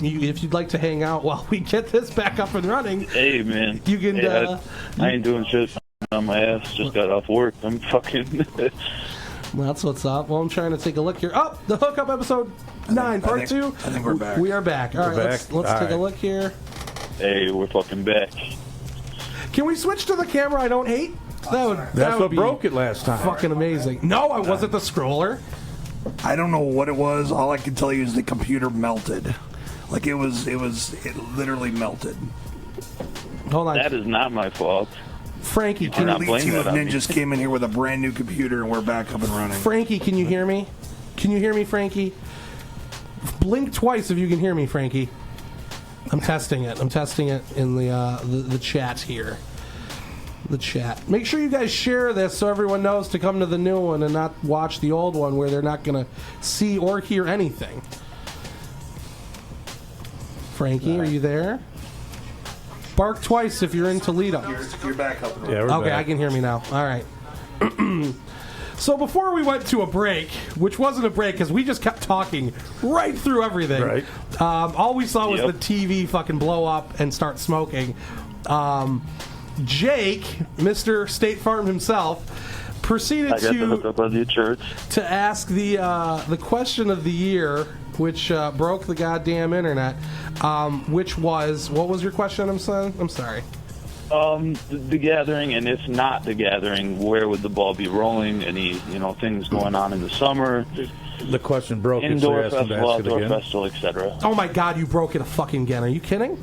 if you'd like to hang out while we get this back up and running. Hey, man. You can. Hey, I ain't doing shit on my ass. Just got off work. I'm fucking. Well, that's what's up. Well, I'm trying to take a look here. Oh, the Hookup episode 9, part 2. I think we're back. We are back. All right, let's take a look here. Hey, we're fucking back. Can we switch to the camera I don't hate? That's what broke it last time. Fucking amazing. No, I wasn't the scroller. I don't know what it was. All I can tell you is the computer melted. Like it literally melted. Hold on. That is not my fault. Frankie, You cannot blame Team it of on me. Ninjas came in here with a brand new computer and we're back up and running. Frankie, can you hear me? Can you hear me, Frankie? Blink twice if you can hear me, Frankie. I'm testing it. I'm testing it in the chat here. The chat. Make sure you guys share this so everyone knows to come to the new one and not watch the old one where they're not going to see or hear anything. Frankie, are you there? Bark twice if you're in Toledo. You're back up. Yeah, we're Okay, back. I can hear me now. All right. So before we went to a break, which wasn't a break because we just kept talking right through everything. Right. All we saw was Yep. the TV fucking blow up and start smoking. Jake, Mr. State Farm himself, proceeded I got to hook up on your church. to ask the question of the year, which broke the goddamn internet. Which was, what was your question? I'm sorry. The gathering, and if not the gathering, where would the ball be rolling? Any things going on in the summer? The question broke. Indoor so you asked him to festival, ask it outdoor again. festival, etc. Oh my God, you broke it fucking again. Are you kidding?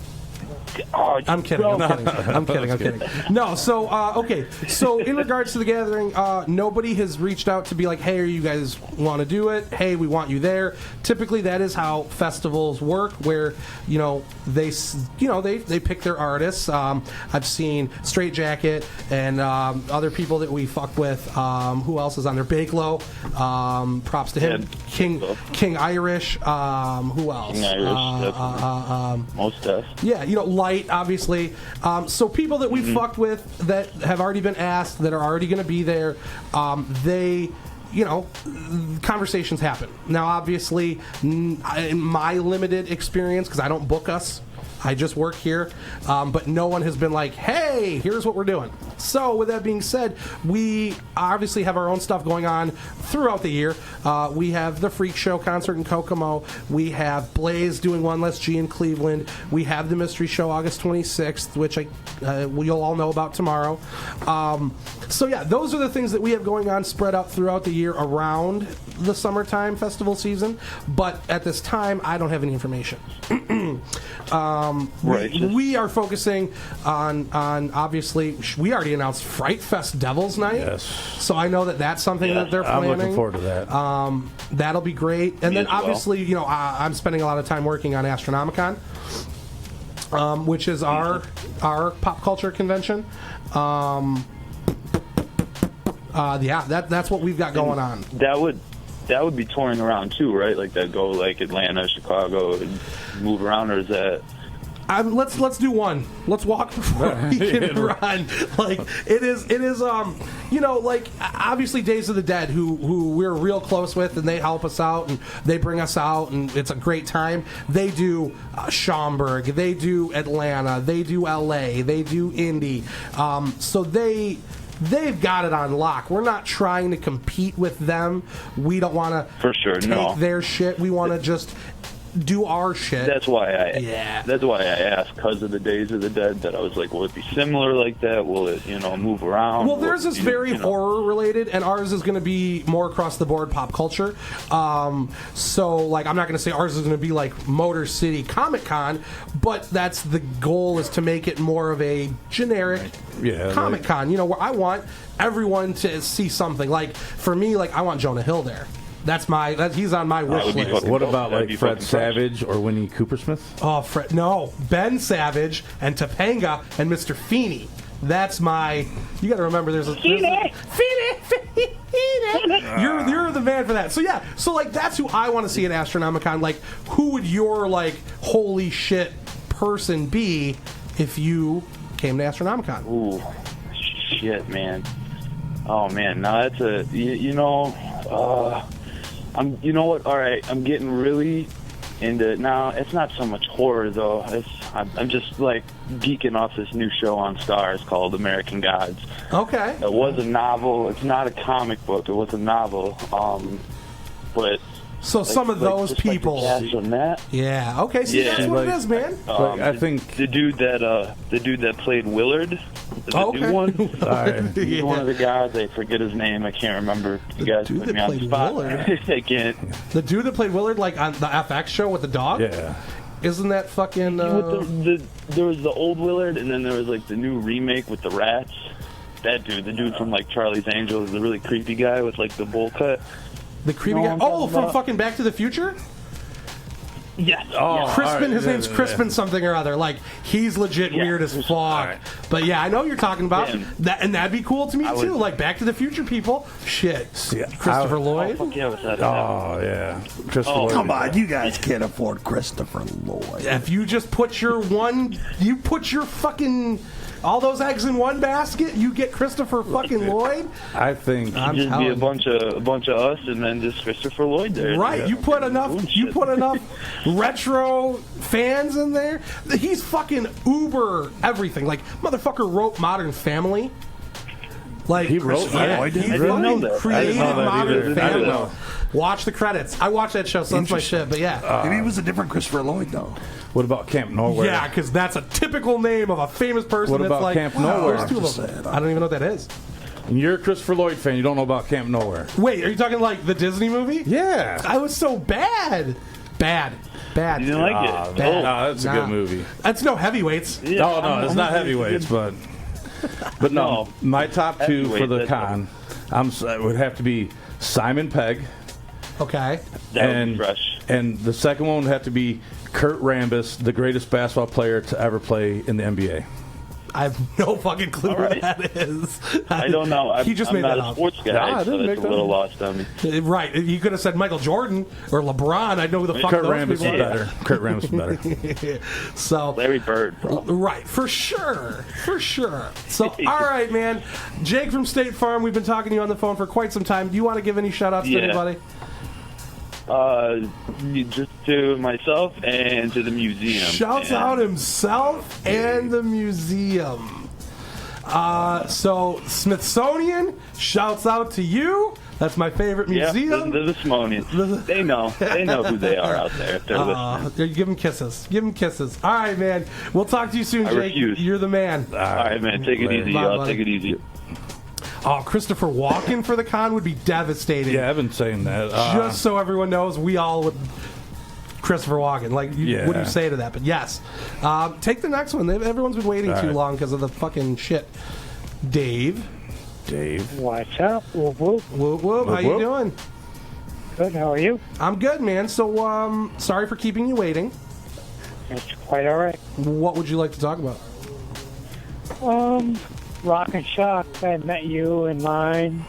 Oh, I'm kidding. I'm kidding. No, so okay. So in regards to the gathering, nobody has reached out to be like, "Hey, you guys want to do it? Hey, we want you there." Typically, that is how festivals work, where they pick their artists. I've seen Straight Jacket and other people that we fuck with. Who else is on there? Bakelo. Props to him. Yeah. King Irish. Who else? King Irish, most deaf. Yeah, Light, obviously. So people that we've fucked with that have already been asked, that are already going to be there, conversations happen. Now, obviously, in my limited experience, because I don't book us, I just work here, but no one has been like, hey, here's what we're doing. So with that being said, we obviously have our own stuff going on throughout the year. We have the Freak Show concert in Kokomo. We have Blaze doing One Less G in Cleveland. We have the Mystery Show August 26th, which you'll all know about tomorrow. So yeah, those are the things that we have going on spread out throughout the year around the summertime festival season. But at this time, I don't have any information. Right. We are focusing on obviously, we already announced Fright Fest Devil's Night. Yes. So I know that that's something that they're planning. I'm looking forward to that. That'll be great. And Me then as well. obviously, I'm spending a lot of time working on Astronomicon, which is our pop culture convention. That's what we've got going on. That would be touring around too, right? Like that go like Atlanta, Chicago, and move around, or is that? Let's do one. Let's walk before we can run. Like it is. Like obviously Days of the Dead, who we're real close with, and they help us out and they bring us out, and it's a great time. They do Schaumburg, they do Atlanta, they do LA, they do Indy. So they've got it on lock. We're not trying to compete with them. We don't want to For sure, take their shit. We want to just do our shit. That's why I asked, because of the Days of the Dead, that I was like, will it be similar like that? Will it, move around? Well, theirs is very horror related, and ours is going to be more across the board pop culture. So, like, I'm not going to say ours is going to be like Motor City Comic Con, but that's the goal, is to make it more of a generic Comic Con. Where I want everyone to see something. Like for me, like I want Jonah Hill there. He's on my wish list. What about like Fred Savage or Winnie Coopersmith? Oh, no, Ben Savage and Topanga and Mr. Feeney. That's my. You got to remember, there's a Feeney. You're the man for that. So yeah, so like that's who I want to see at Astronomicon. Like, who would your like holy shit person be if you came to Astronomicon? Ooh, shit, man. Oh man, now that's a you know what? All right, I'm getting really into now. It's not so much horror though. I'm just like geeking off this new show on Stars called American Gods. Okay. It was a novel. It's not a comic book. It was a novel. But so some of those just people. Like the cast on that. Yeah. Okay. See, Yeah. that's what it is, man. I think the dude that played Willard, the Okay. new one. He's Yeah. one of the guys. I forget his name. I can't remember. You guys dude put that me on the played spot. Willard? I can't. The dude that played Willard, like on the FX show with the dog. yeah. Isn't that fucking? There was the old Willard, and then there was like the new remake with the rats. That dude, the dude from like Charlie's Angels, the really creepy guy with like the bowl cut. The creepy No, guy. I'm Oh, talking from about- fucking Back to the Future. Yes. Oh, Crispin, all right, his yeah, name's yeah, Crispin yeah. something or other. Like he's legit Yeah. weird as fuck. right. But yeah, I know what you're talking about. Yeah. That and that'd be cool to me I too. would- Like Back to the Future people. Shit. See, Christopher Oh, Lloyd. fuck yeah, what's that? Oh yeah. Christopher Oh, Lloyd. Come on, you guys can't afford Christopher Lloyd. If you just put your fucking all those eggs in one basket, you get Christopher fucking Lloyd. I think I'm Just be telling a you. bunch of us, and then just Christopher Lloyd there. Right, Yeah. you put enough retro fans in there. He's fucking uber everything. Like motherfucker wrote Modern Family. Like He wrote that? yeah, I he didn't know fucking that. I created didn't know that Modern either. I Family. didn't know. Watch the credits. I watched that show, so that's my shit. But yeah, Maybe it was a different Christopher Lloyd, though. what about Camp Nowhere? yeah, because that's a typical name of a famous person. What that's about like, Camp Nowhere? There's two of them. I don't even know what that is. And you're a Christopher Lloyd fan. You don't know about Camp Nowhere. Wait, are you talking like the Disney movie? Yeah. I was so bad. Bad. You didn't like it? Bad. No, that's a Nah. good movie. That's no heavyweights. Yeah, No, no, I'm- it's I'm not a- heavyweights, but no, No. my top two for Heavyweight, the that's con, it would have to be Simon Pegg, Okay. That would be and fresh. and the second one would have to be Kurt Rambis, the greatest basketball player to ever play in the NBA. I have no fucking clue All who right. that is. I don't know. He just I'm made not that a up. sports guy, Nah, I so didn't it's make a that little up. lost on me. Right. You could have said Michael Jordan or LeBron. I know who the fuck Kurt those Rambis is people are. better. Kurt Rambis is better. So, Larry Bird, bro. right, for sure. For sure. So, all right, man. Jake from State Farm, we've been talking to you on the phone for quite some time. Do you want to give any shout outs to Yeah. anybody? Just to myself and to the museum. Shouts And out himself and the museum. So Smithsonian, shouts out to you. That's my favorite Yeah, museum. the Smithsonian. They know who they are out there if they're listening. Give him kisses. Give him kisses. All right, man. We'll talk to you soon, I Jake. refuse. You're the man. All right, man. Take it easy, Bye, y'all. buddy. Take it easy. Oh, Christopher Walken for the con would be devastating. Yeah, I've been saying that. Just so everyone knows, we all would. Christopher Walken. Like, what do Yeah. you say to that? But yes. Take the next one. Everyone's been waiting All too right. long because of the fucking shit. Dave. Dave. What's up? Whoop, whoop. Whoop, whoop. How Whoop, you whoop. doing? Good, how are you? I'm good, man. So, sorry for keeping you waiting. It's quite all right. What would you like to talk about? Rock and Shock. I met you in line,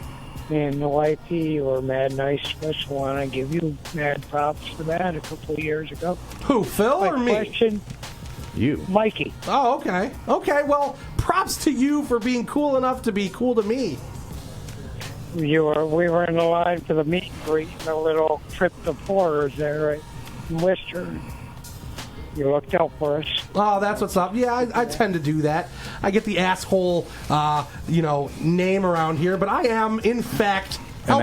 and the wifey were mad nice to us. I want to give you mad props for that a couple of years ago. Who, Phil My or me? question, You. Mikey. Oh, okay. Okay, well, props to you for being cool enough to be cool to me. We were in the line for the meet and greet, and a little trip to Porter's there right in Worcester. You looked out for us. Oh, that's what's up. Yeah, I tend to do that. I get the asshole, name around here, but I am, in fact, An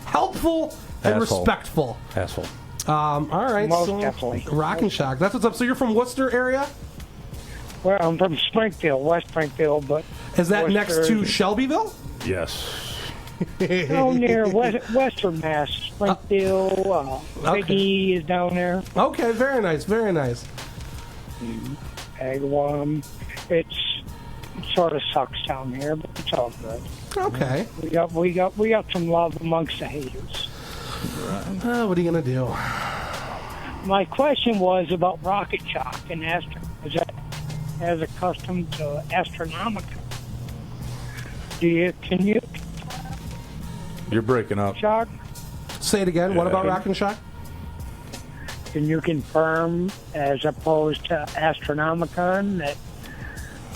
helpful, and Asshole. respectful. Asshole. All right, Most so definitely. Rock and Shock. That's what's up. So you're from Worcester area? Well, I'm from Springfield, West Springfield, but Is that next Worcester- to Shelbyville? Yes. down near Western Mass, Springfield. Biggie is down there. Okay, very nice, very nice. Agawam. It sort of sucks down here, but it's all good. Okay. We got some love amongst the haters. What are you gonna do? My question was about Rocket Shock and is that as accustomed to Astronomica? Can you You're breaking up. Shock? Say it again. What about Rock and Shock? Can you confirm, as opposed to Astronomicon,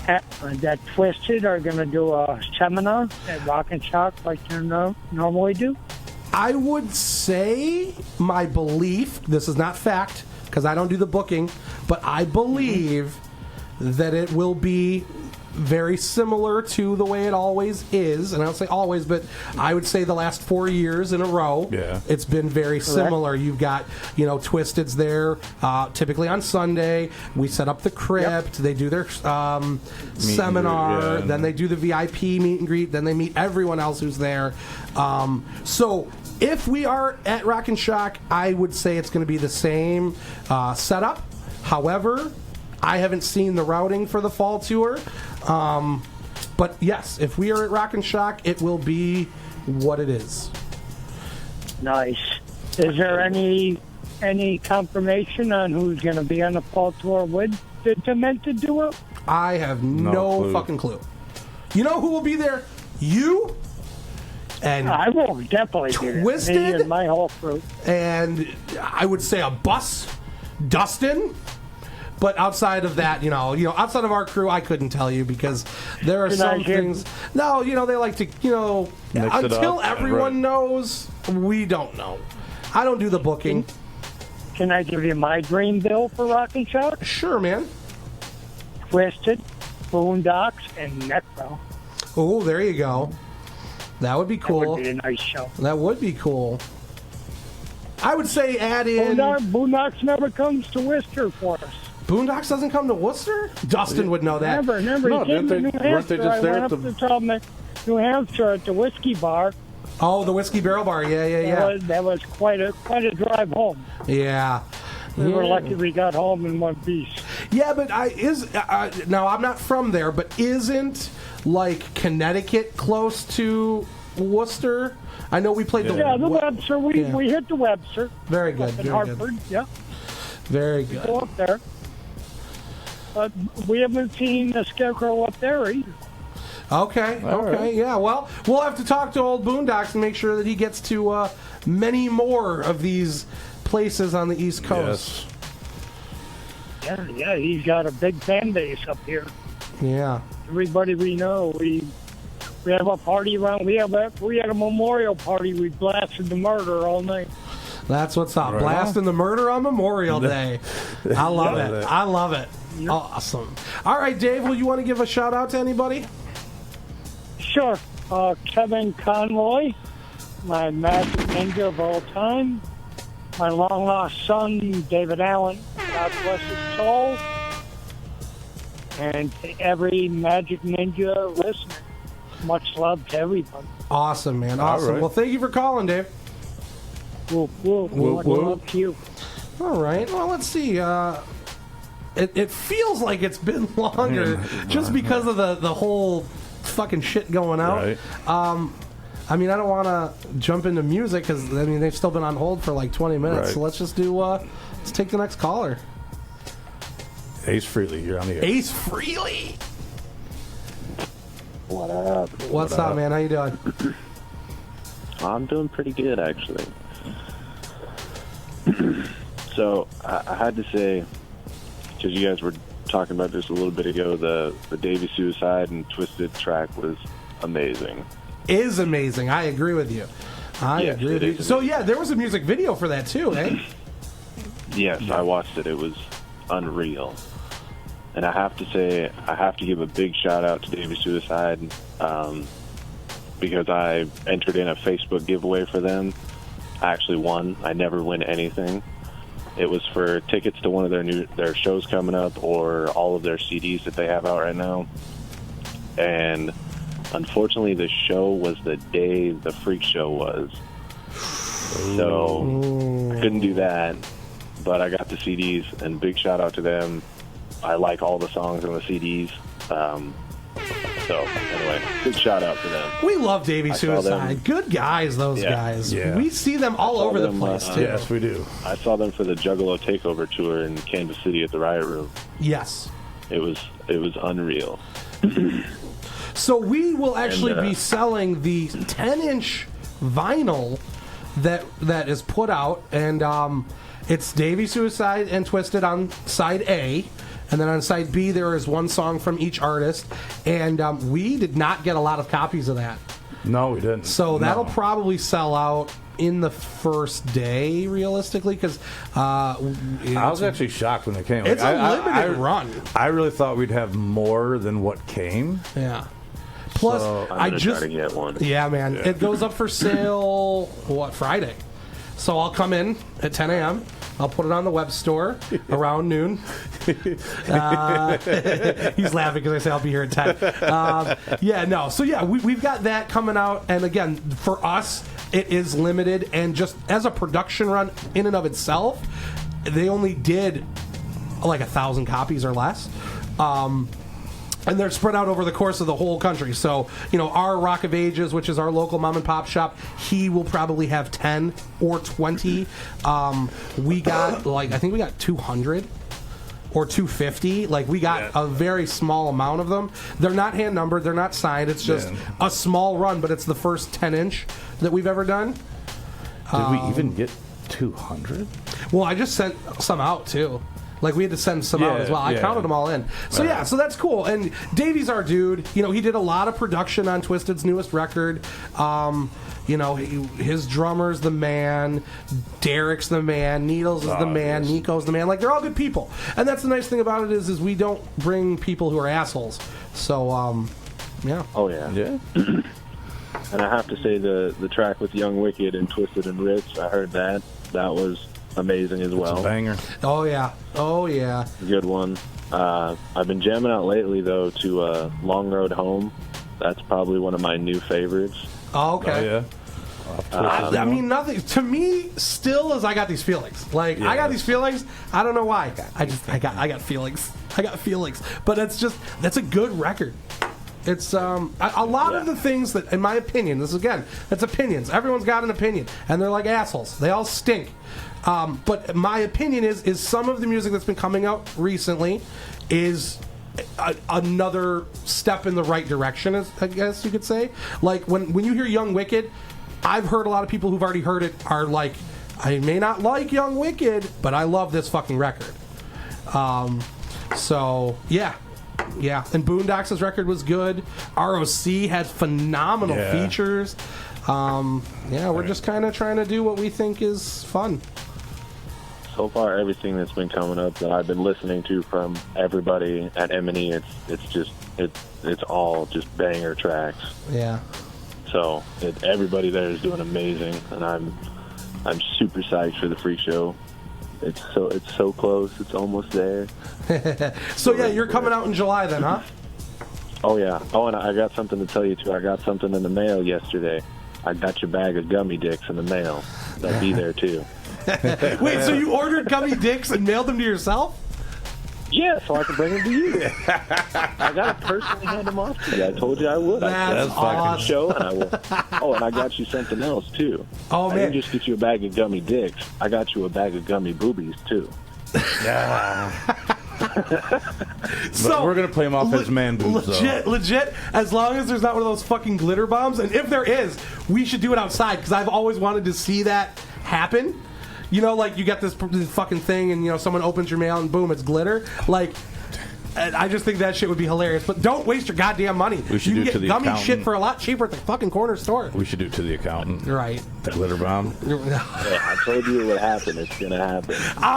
that Twisted are going to do a seminar at Rock and Shock like they normally do? I would say my belief, this is not fact, because I don't do the booking, but I believe that it will be very similar to the way it always is. And I don't say always, but I would say the last 4 years in a row, it's been very similar. You've got, Twisted's there, typically on Sunday. We set up the crypt. They do their seminar. Then they do the VIP meet and greet. Then they meet everyone else who's there. So if we are at Rock and Shock, I would say it's going to be the same setup. However, I haven't seen the routing for the fall tour. But yes, if we are at Rock and Shock, it will be what it is. Nice. Is there any confirmation on who's going to be on the fall tour with the Demented Duo? I have no fucking clue. You know who will be there? You and I will definitely be there. Twisted Me and my whole crew. And I would say a bus, Dustin. But outside of that, outside of our crew, I couldn't tell you because there are some things. No, they like to, until everyone knows, we don't know. I don't do the booking. Can I give you my dream bill for Rock and Shock? Sure, man. Twisted, Boondocks, and Necro. Oh, there you go. That would be cool. That would be a nice show. That would be cool. I would say add in... Boondocks never comes to Worcester for us. Boondocks doesn't come to Worcester? Dustin would know that. Never. No, he came to New Hampshire. I went up to New Hampshire at the whiskey bar. Oh, the Whiskey Barrel Bar. Yeah. That was quite a drive home. Yeah. We were lucky we got home in one piece. Yeah, but now I'm not from there, but isn't like Connecticut close to Worcester? I know we played the Webster. We hit the Webster. Very good. In Hartford. Yeah. Very good. Go up there. But we haven't seen the Scarecrow up there either. Okay. Right. Yeah. Well, we'll have to talk to old Boondocks and make sure that he gets to many more of these places on the East Coast. Yes. Yeah. He's got a big fan base up here. Yeah. Everybody we know, we have a party around. We had a memorial party. We blasted the murder all night. That's what's up. Right. Blasting the murder on Memorial Day. I love it. I love it. Yep. Awesome. All right, Dave, will you want to give a shout out to anybody? Sure. Kevin Conroy, my massive ninja of all time. My long lost son, David Allen. God bless his soul. And to every Magic Ninja listener, much love to everybody. Awesome, man. Awesome. Right. Well, thank you for calling, Dave. Much love to you. All right. Well, let's see. It feels like it's been longer just because of the whole fucking shit going out. Right. I don't want to jump into music because they've still been on hold for like 20 minutes. Right. So let's just do. Let's take the next caller. Ace Frehley, you're on the air. Ace Frehley. What up? What's up, man? How you doing? I'm doing pretty good, actually. So I had to say, because you guys were talking about this a little bit ago, the Davey Suicide and Twisted track was amazing. Is amazing. I agree with you. I agree with you. So yeah, there was a music video for that too, eh? Yes, I watched it. It was unreal. And I have to say, I have to give a big shout out to Davey Suicide because I entered in a Facebook giveaway for them. I actually won. I never win anything. It was for tickets to one of their shows coming up or all of their CDs that they have out right now. And unfortunately, the show was the day the Freak Show was. So I couldn't do that. But I got the CDs, and big shout out to them. I like all the songs on the CDs. So, anyway, big shout out to them. We love Davey Suicide. Good guys, those guys. Yeah. We see them all over the place, too. Yes, we do. I saw them for the Juggalo Takeover tour in Kansas City at the Riot Room. Yes. It was unreal. So we will actually be selling the 10-inch vinyl that is put out, and it's Davey Suicide and Twisted on side A. And then on side B, there is one song from each artist. And we did not get a lot of copies of that. No, we didn't. So that'll probably sell out in the first day, realistically, because I was actually shocked when they came. It's a limited run. I really thought we'd have more than what came. Yeah. Plus, So, I'm gonna try to get one. Yeah, man. Yeah. It goes up for sale, Friday. So I'll come in at 10 a.m. I'll put it on the web store around noon. He's laughing because I say I'll be here at 10. So we've got that coming out. And again, for us, it is limited. And just as a production run in and of itself, they only did like 1,000 copies or less. And they're spread out over the course of the whole country. So, our Rock of Ages, which is our local mom and pop shop, he will probably have 10 or 20. We got, I think we got 200 or 250. We got a very small amount of them. They're not hand numbered. They're not signed. It's just a small run, but it's the first 10-inch that we've ever done. Did we even get 200? Well, I just sent some out, too. We had to send some out as well. I counted them all in. So, so that's cool. And Davey's our dude. He did a lot of production on Twisted's newest record. His drummer's the man. Derek's the man. Needles is the man. Nico's the man. They're all good people. And that's the nice thing about it is we don't bring people who are assholes. So, yeah. Oh, yeah. Yeah. And I have to say the track with Young Wicked and Twisted and Rich, I heard that. That was amazing as well. It's a banger. Oh yeah. Good one. I've been jamming out lately though to Long Road Home. That's probably one of my new favorites. Oh, okay. Oh, yeah. I mean, nothing to me still is I got these feelings. I got these feelings. I don't know why. I got feelings. I got feelings. But that's a good record. It's a lot of the things that, in my opinion, that's opinions. Everyone's got an opinion, and they're like assholes. They all stink. But my opinion is some of the music that's been coming out recently is another step in the right direction, I guess you could say. When you hear Young Wicked, I've heard a lot of people who've already heard it are like, I may not like Young Wicked, but I love this fucking record. So, yeah. Yeah, and Boondocks' record was good. ROC had phenomenal features. We're just kind of trying to do what we think is fun. So far, everything that's been coming up that I've been listening to from everybody at M&E, it's all just banger tracks. Yeah. So everybody there is doing amazing, and I'm super psyched for the freak show. It's so close. It's almost there. So yeah, you're coming out in July then, huh? Oh yeah. Oh, and I got something to tell you too. I got something in the mail yesterday. I got your bag of gummy dicks in the mail. They'll be there too. Wait, so you ordered gummy dicks and mailed them to yourself? Yeah, so I can bring them to you. I got to personally hand them off to you. I told you I would. That's awesome. Show, and I will. Oh, and I got you something else too. Oh man! I didn't just get you a bag of gummy dicks. I got you a bag of gummy boobies too. So we're gonna play him off as man boobs. Legit. As long as there's not one of those fucking glitter bombs, and if there is, we should do it outside because I've always wanted to see that happen. You get this fucking thing, and someone opens your mail, and boom, it's glitter. I just think that shit would be hilarious. But don't waste your goddamn money. We should you do it can to get the gummy accountant. shit for a lot cheaper at the fucking corner store. We should do it to the accountant. Right. The glitter bomb. Yeah, I told you it would happen. It's gonna happen.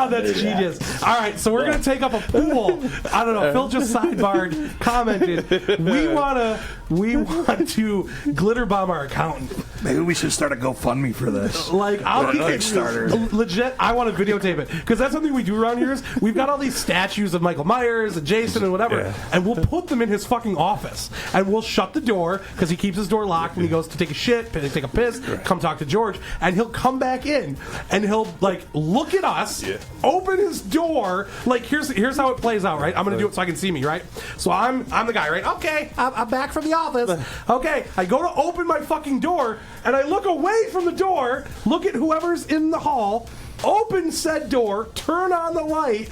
That's genius. All right, so we're gonna take up a pool. I don't know. Phil just sidebarred, commented. We want to glitter bomb our accountant. Maybe we should start a GoFundMe for this. I'll keep it Kickstarter. legit. I want to videotape it because that's something we do around here. Is we've got all these statues of Michael Myers and Jason and whatever, and we'll put them in his fucking office, and we'll shut the door because he keeps his door locked when he goes to take a shit, take a piss, come talk to George, and he'll come back in and he'll look at us, open his door. Here's how it plays out, right? I'm gonna do it so I can see me, right? So I'm the guy, right? Okay, I'm back from the office. Okay, I go to open my fucking door, and I look away from the door, look at whoever's in the hall, open said door, turn on the light,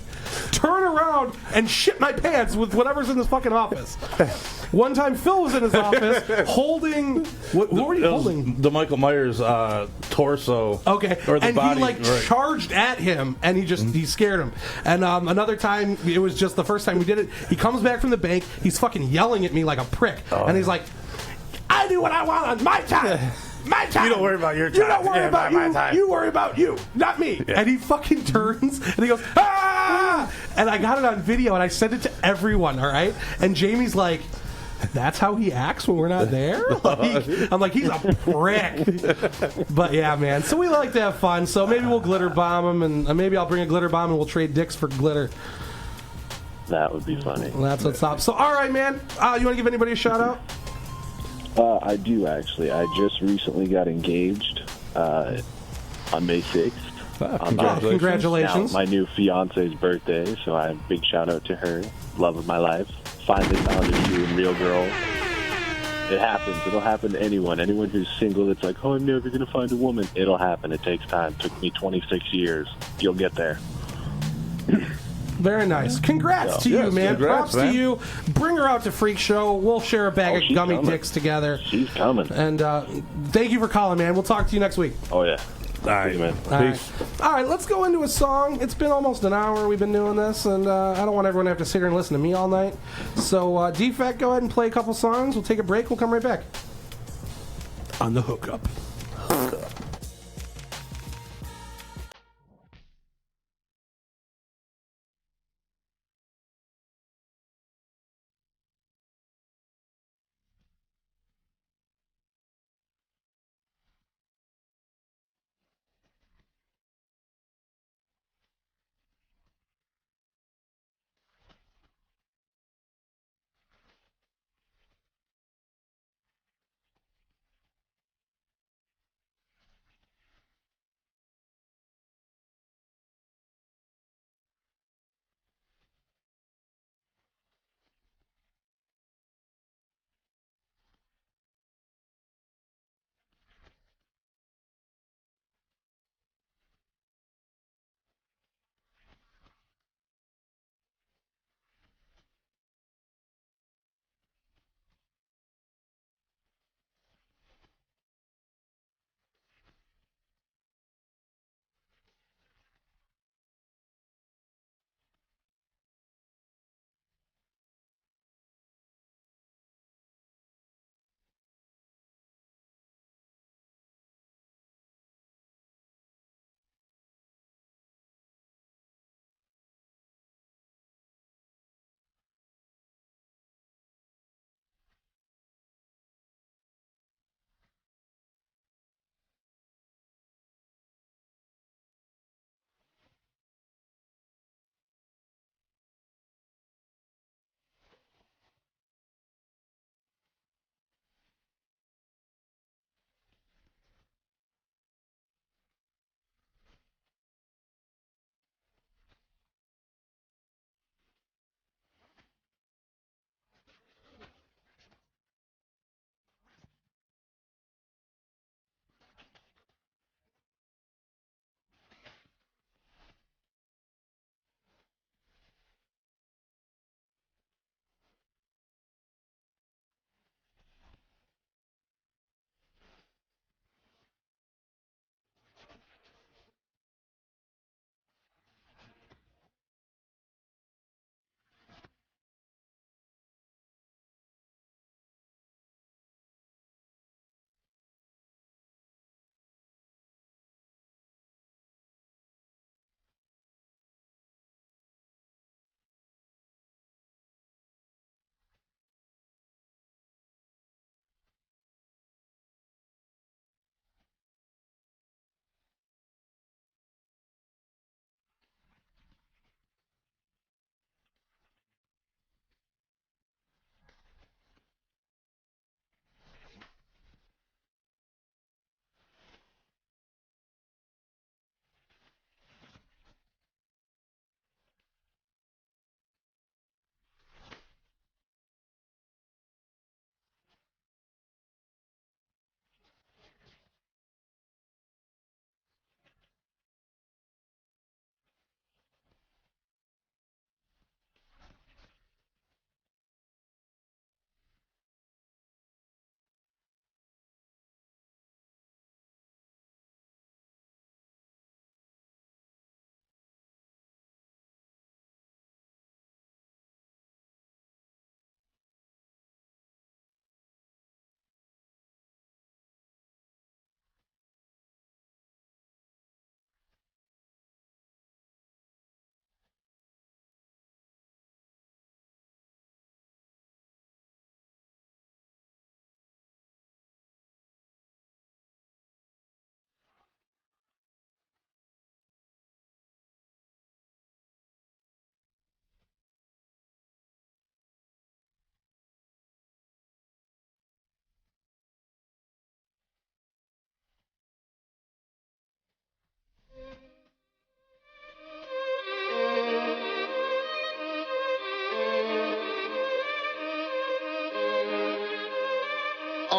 turn around, and shit my pants with whatever's in this fucking office. One time Phil was in his office holding... What were you holding? The Michael Myers torso. Okay, Or the and body. he charged at him, and he scared him. And another time, it was just the first time we did it, he comes back from the bank, he's fucking yelling at me like a prick. And he's like... I I do what I want on my time. My time. You don't worry about your You time. don't worry Yeah, about my you. time. You worry about you, not me. Yeah. And he fucking turns and he goes, ah! And I got it on video and I sent it to everyone, all right? And Jamie's like, that's how he acts when we're not there? Like, I'm like, he's a prick. But yeah, man. So we like to have fun. So maybe we'll glitter bomb him, and maybe I'll bring a glitter bomb and we'll trade dicks for glitter. That would be funny. Well, that's what's up. So, all right, man. You want to give anybody a shout out? I do, actually. I just recently got engaged on May 6th. Congratulations. Now, my new fiance's birthday, so I have a big shout out to her. Love of my life. Finally found a true and real girl. It happens. It'll happen to anyone. Anyone who's single that's like, oh, I'm never going to find a woman. It'll happen. It takes time. It took me 26 years. You'll get there. Very nice. Congrats to you, man. Congrats, Props man. to you. Bring her out to Freak Show. We'll share a bag of she's gummy coming. dicks together. She's coming. And thank you for calling, man. We'll talk to you next week. Oh, yeah. All right, man. All right. Peace. All right, let's go into a song. It's been almost an hour we've been doing this, and I don't want everyone to have to sit here and listen to me all night. So, Defect, go ahead and play a couple songs. We'll take a break. We'll come right back. On the hookup.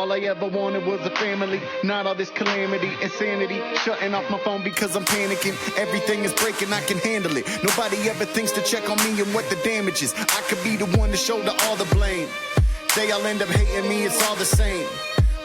all I ever wanted was a family. Not all this calamity, insanity. Shutting off my phone because I'm panicking. Everything is breaking, I can handle it. Nobody ever thinks to check on me and what the damage is. I could be the one to shoulder all the blame. They all end up hating me, it's all the same.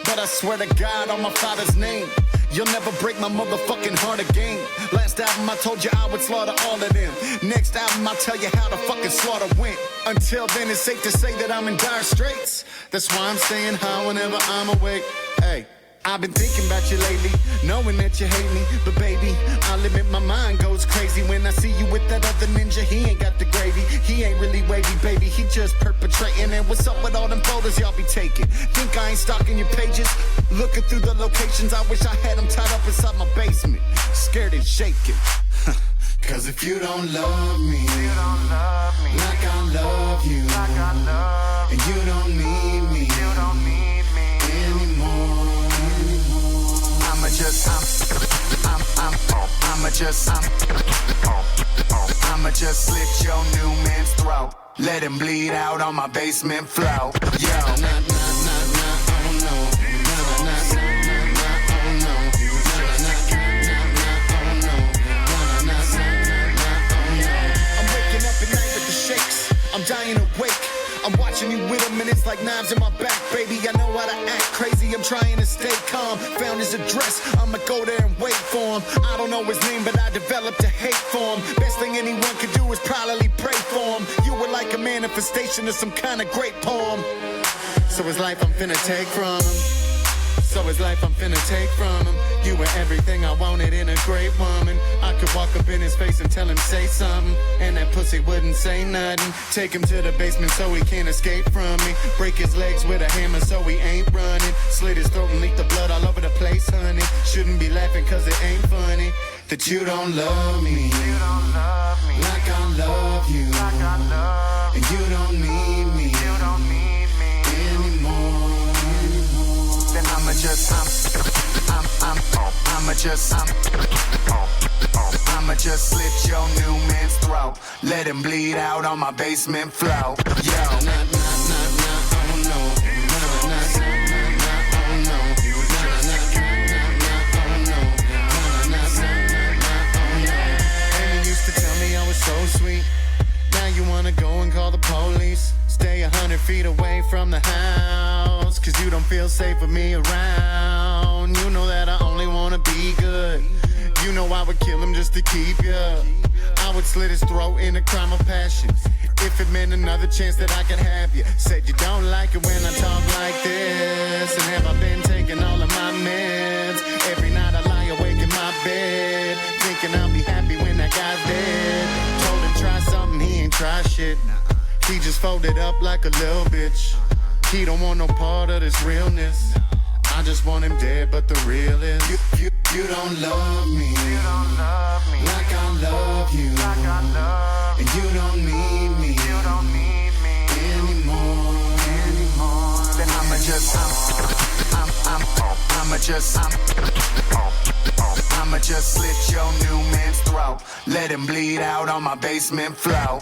But I swear to God on my father's name, you'll never break my motherfucking heart again. Last album I told you I would slaughter all of them. Next album I'll tell you how the fucking slaughter went. Until then it's safe to say that I'm in dire straits. That's why I'm staying high whenever I'm awake. Hey, I've been thinking about you lately, knowing that you hate me. But baby, I'll admit my mind goes crazy when I see you with that other ninja. He ain't got the gravy, he ain't really wavy, baby. He just perpetrating. And what's up with all them photos y'all be taking? Think I ain't stalking your pages? Looking through the locations, I wish I had them tied up inside my basement, scared and shaking. Cause if you don't love me, like I love you, and you don't need me anymore, I'ma just slit your new man's throat. Let him bleed out on my basement floor. I'm dying awake, I'm watching you with him and it's like knives in my back, baby. I know how to act crazy, I'm trying to stay calm. Found his address, I'ma go there and wait for him. I don't know his name, but I developed a hate for him. Best thing anyone could do is probably pray for him. You were like a manifestation of some kind of great poem. So his life I'm finna take from him. So his life I'm finna take from him. You were everything I wanted in a great woman. I could walk up in his face and tell him say something, and that pussy wouldn't say nothing. Take him to the basement so he can't escape from me. Break his legs with a hammer so he ain't running. Slit his throat and leak the blood all over the place, honey. Shouldn't be laughing cause it ain't funny that you don't love me like I love you, and you don't need me anymore. Then I'ma just slit your new man's throat. Let him bleed out on my basement floor. And he used to tell me I was so sweet. Now you wanna go and call the police. Stay 100 feet away from the house, cause you don't feel safe with me around. You know that I only wanna be good. You know I would kill him just to keep you. I would slit his throat in a crime of passion, if it meant another chance that I could have you. Said you don't like it when I talk like this, and have I been taking all of my meds? Every night I lie awake in my bed, thinking I'll be happy when that guy's dead. Told him try something, he ain't try shit. He just folded up like a little bitch. He don't want no part of this realness. I just want him dead, but the real is you don't love me like I love you, and you don't need me anymore. Then I'ma just slit your new man's throat. Let him bleed out on my basement floor.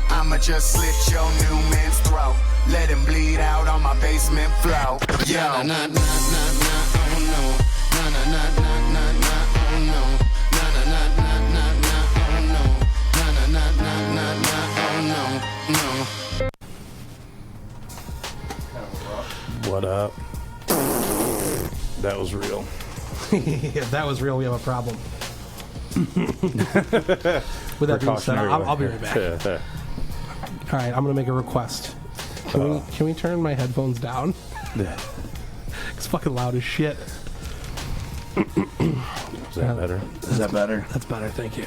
I'ma just slit your new man's throat. Let him bleed out on my basement floor. Yo. Oh no. What up? That was real. If that was real, we have a problem. With that being said, I'll be right back. All right, I'm going to make a request. Can we turn my headphones down? Yeah. It's fucking loud as shit. Is that better? Is that better? That's better, thank you.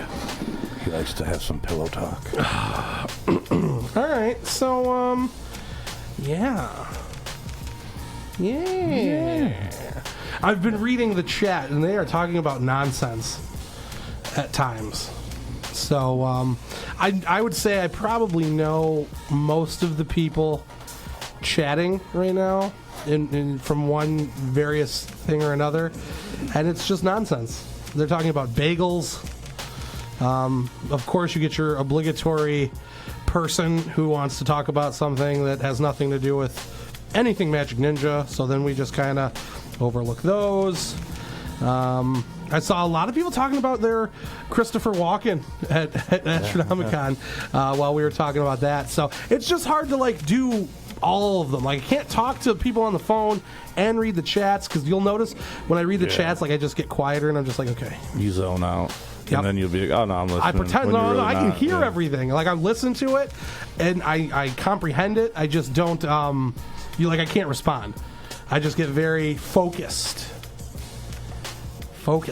He likes to have some pillow talk. All right, so yeah. I've been reading the chat, and they are talking about nonsense at times. So I would say I probably know most of the people chatting right now in from one various thing or another, and it's just nonsense. They're talking about bagels. Of course, you get your obligatory person who wants to talk about something that has nothing to do with anything Magic Ninja, so then we just kind of overlook those. I saw a lot of people talking about their Christopher Walken at Astronomicon while we were talking about that. So it's just hard to like do all of them. Like I can't talk to people on the phone and read the chats, because you'll notice when I read the chats, like I just get quieter and I'm just like, okay. You zone out. Yep. And then you'll be like, oh no, I'm listening. I pretend, when you're no, really I can not. hear everything. Like I listen to it and I comprehend it. I just don't, I can't respond. I just get very focused.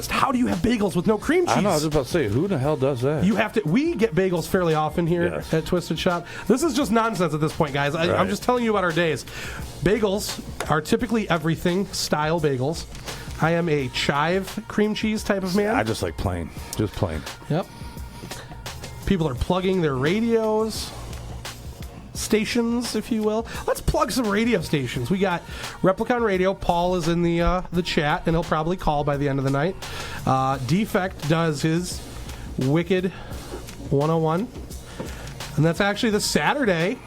How do you have bagels with no cream cheese? I know, I was about to say, who the hell does that? You have to. We get bagels fairly often here at Twisted Shop. This is just nonsense at this point, guys. I'm just telling you about our days. Bagels are typically everything style bagels. I am a chive cream cheese type of man. I just like plain. Just plain. Yep. People are plugging their radios. Stations, if you will. Let's plug some radio stations. We got Replicon Radio. Paul is in the chat, and he'll probably call by the end of the night. Defect does his Wicked 101, and that's actually this Saturday.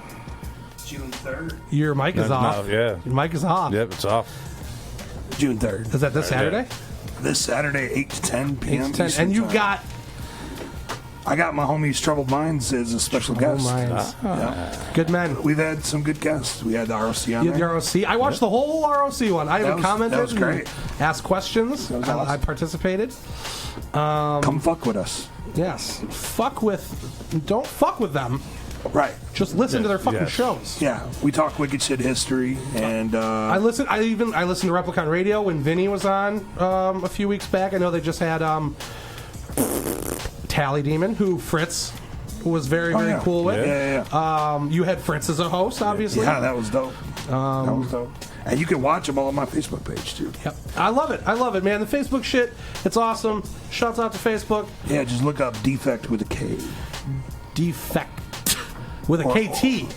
June 3rd. Your mic is off. No, yeah. Your mic is off. Yep, it's off. June 3rd. Is that this Saturday? This Saturday, 8 to 10 p.m. 8 to 10. Eastern And you time. got... I got my homies Troubled Minds as a special guest. Minds. Yeah. Good men. We've had some good guests. We had the ROC on You had the there. ROC. I watched the whole ROC one. I even commented. That was great. And asked questions. That was awesome. I participated. Come fuck with us. Yes. Don't fuck with them. Right. Just listen to their fucking shows. Yeah. We talk Wicked Shit history, and I listened to Replicon Radio when Vinny was on a few weeks back. I know they just had Tally Demon, who Fritz was very cool with. Yeah. You had Fritz as a host, obviously. Yeah, that was dope. That was dope. And you can watch them all on my Facebook page, too. Yep. I love it, man. The Facebook shit, it's awesome. Shouts out to Facebook. Yeah, just look up Defect with a K. Defect with a KT.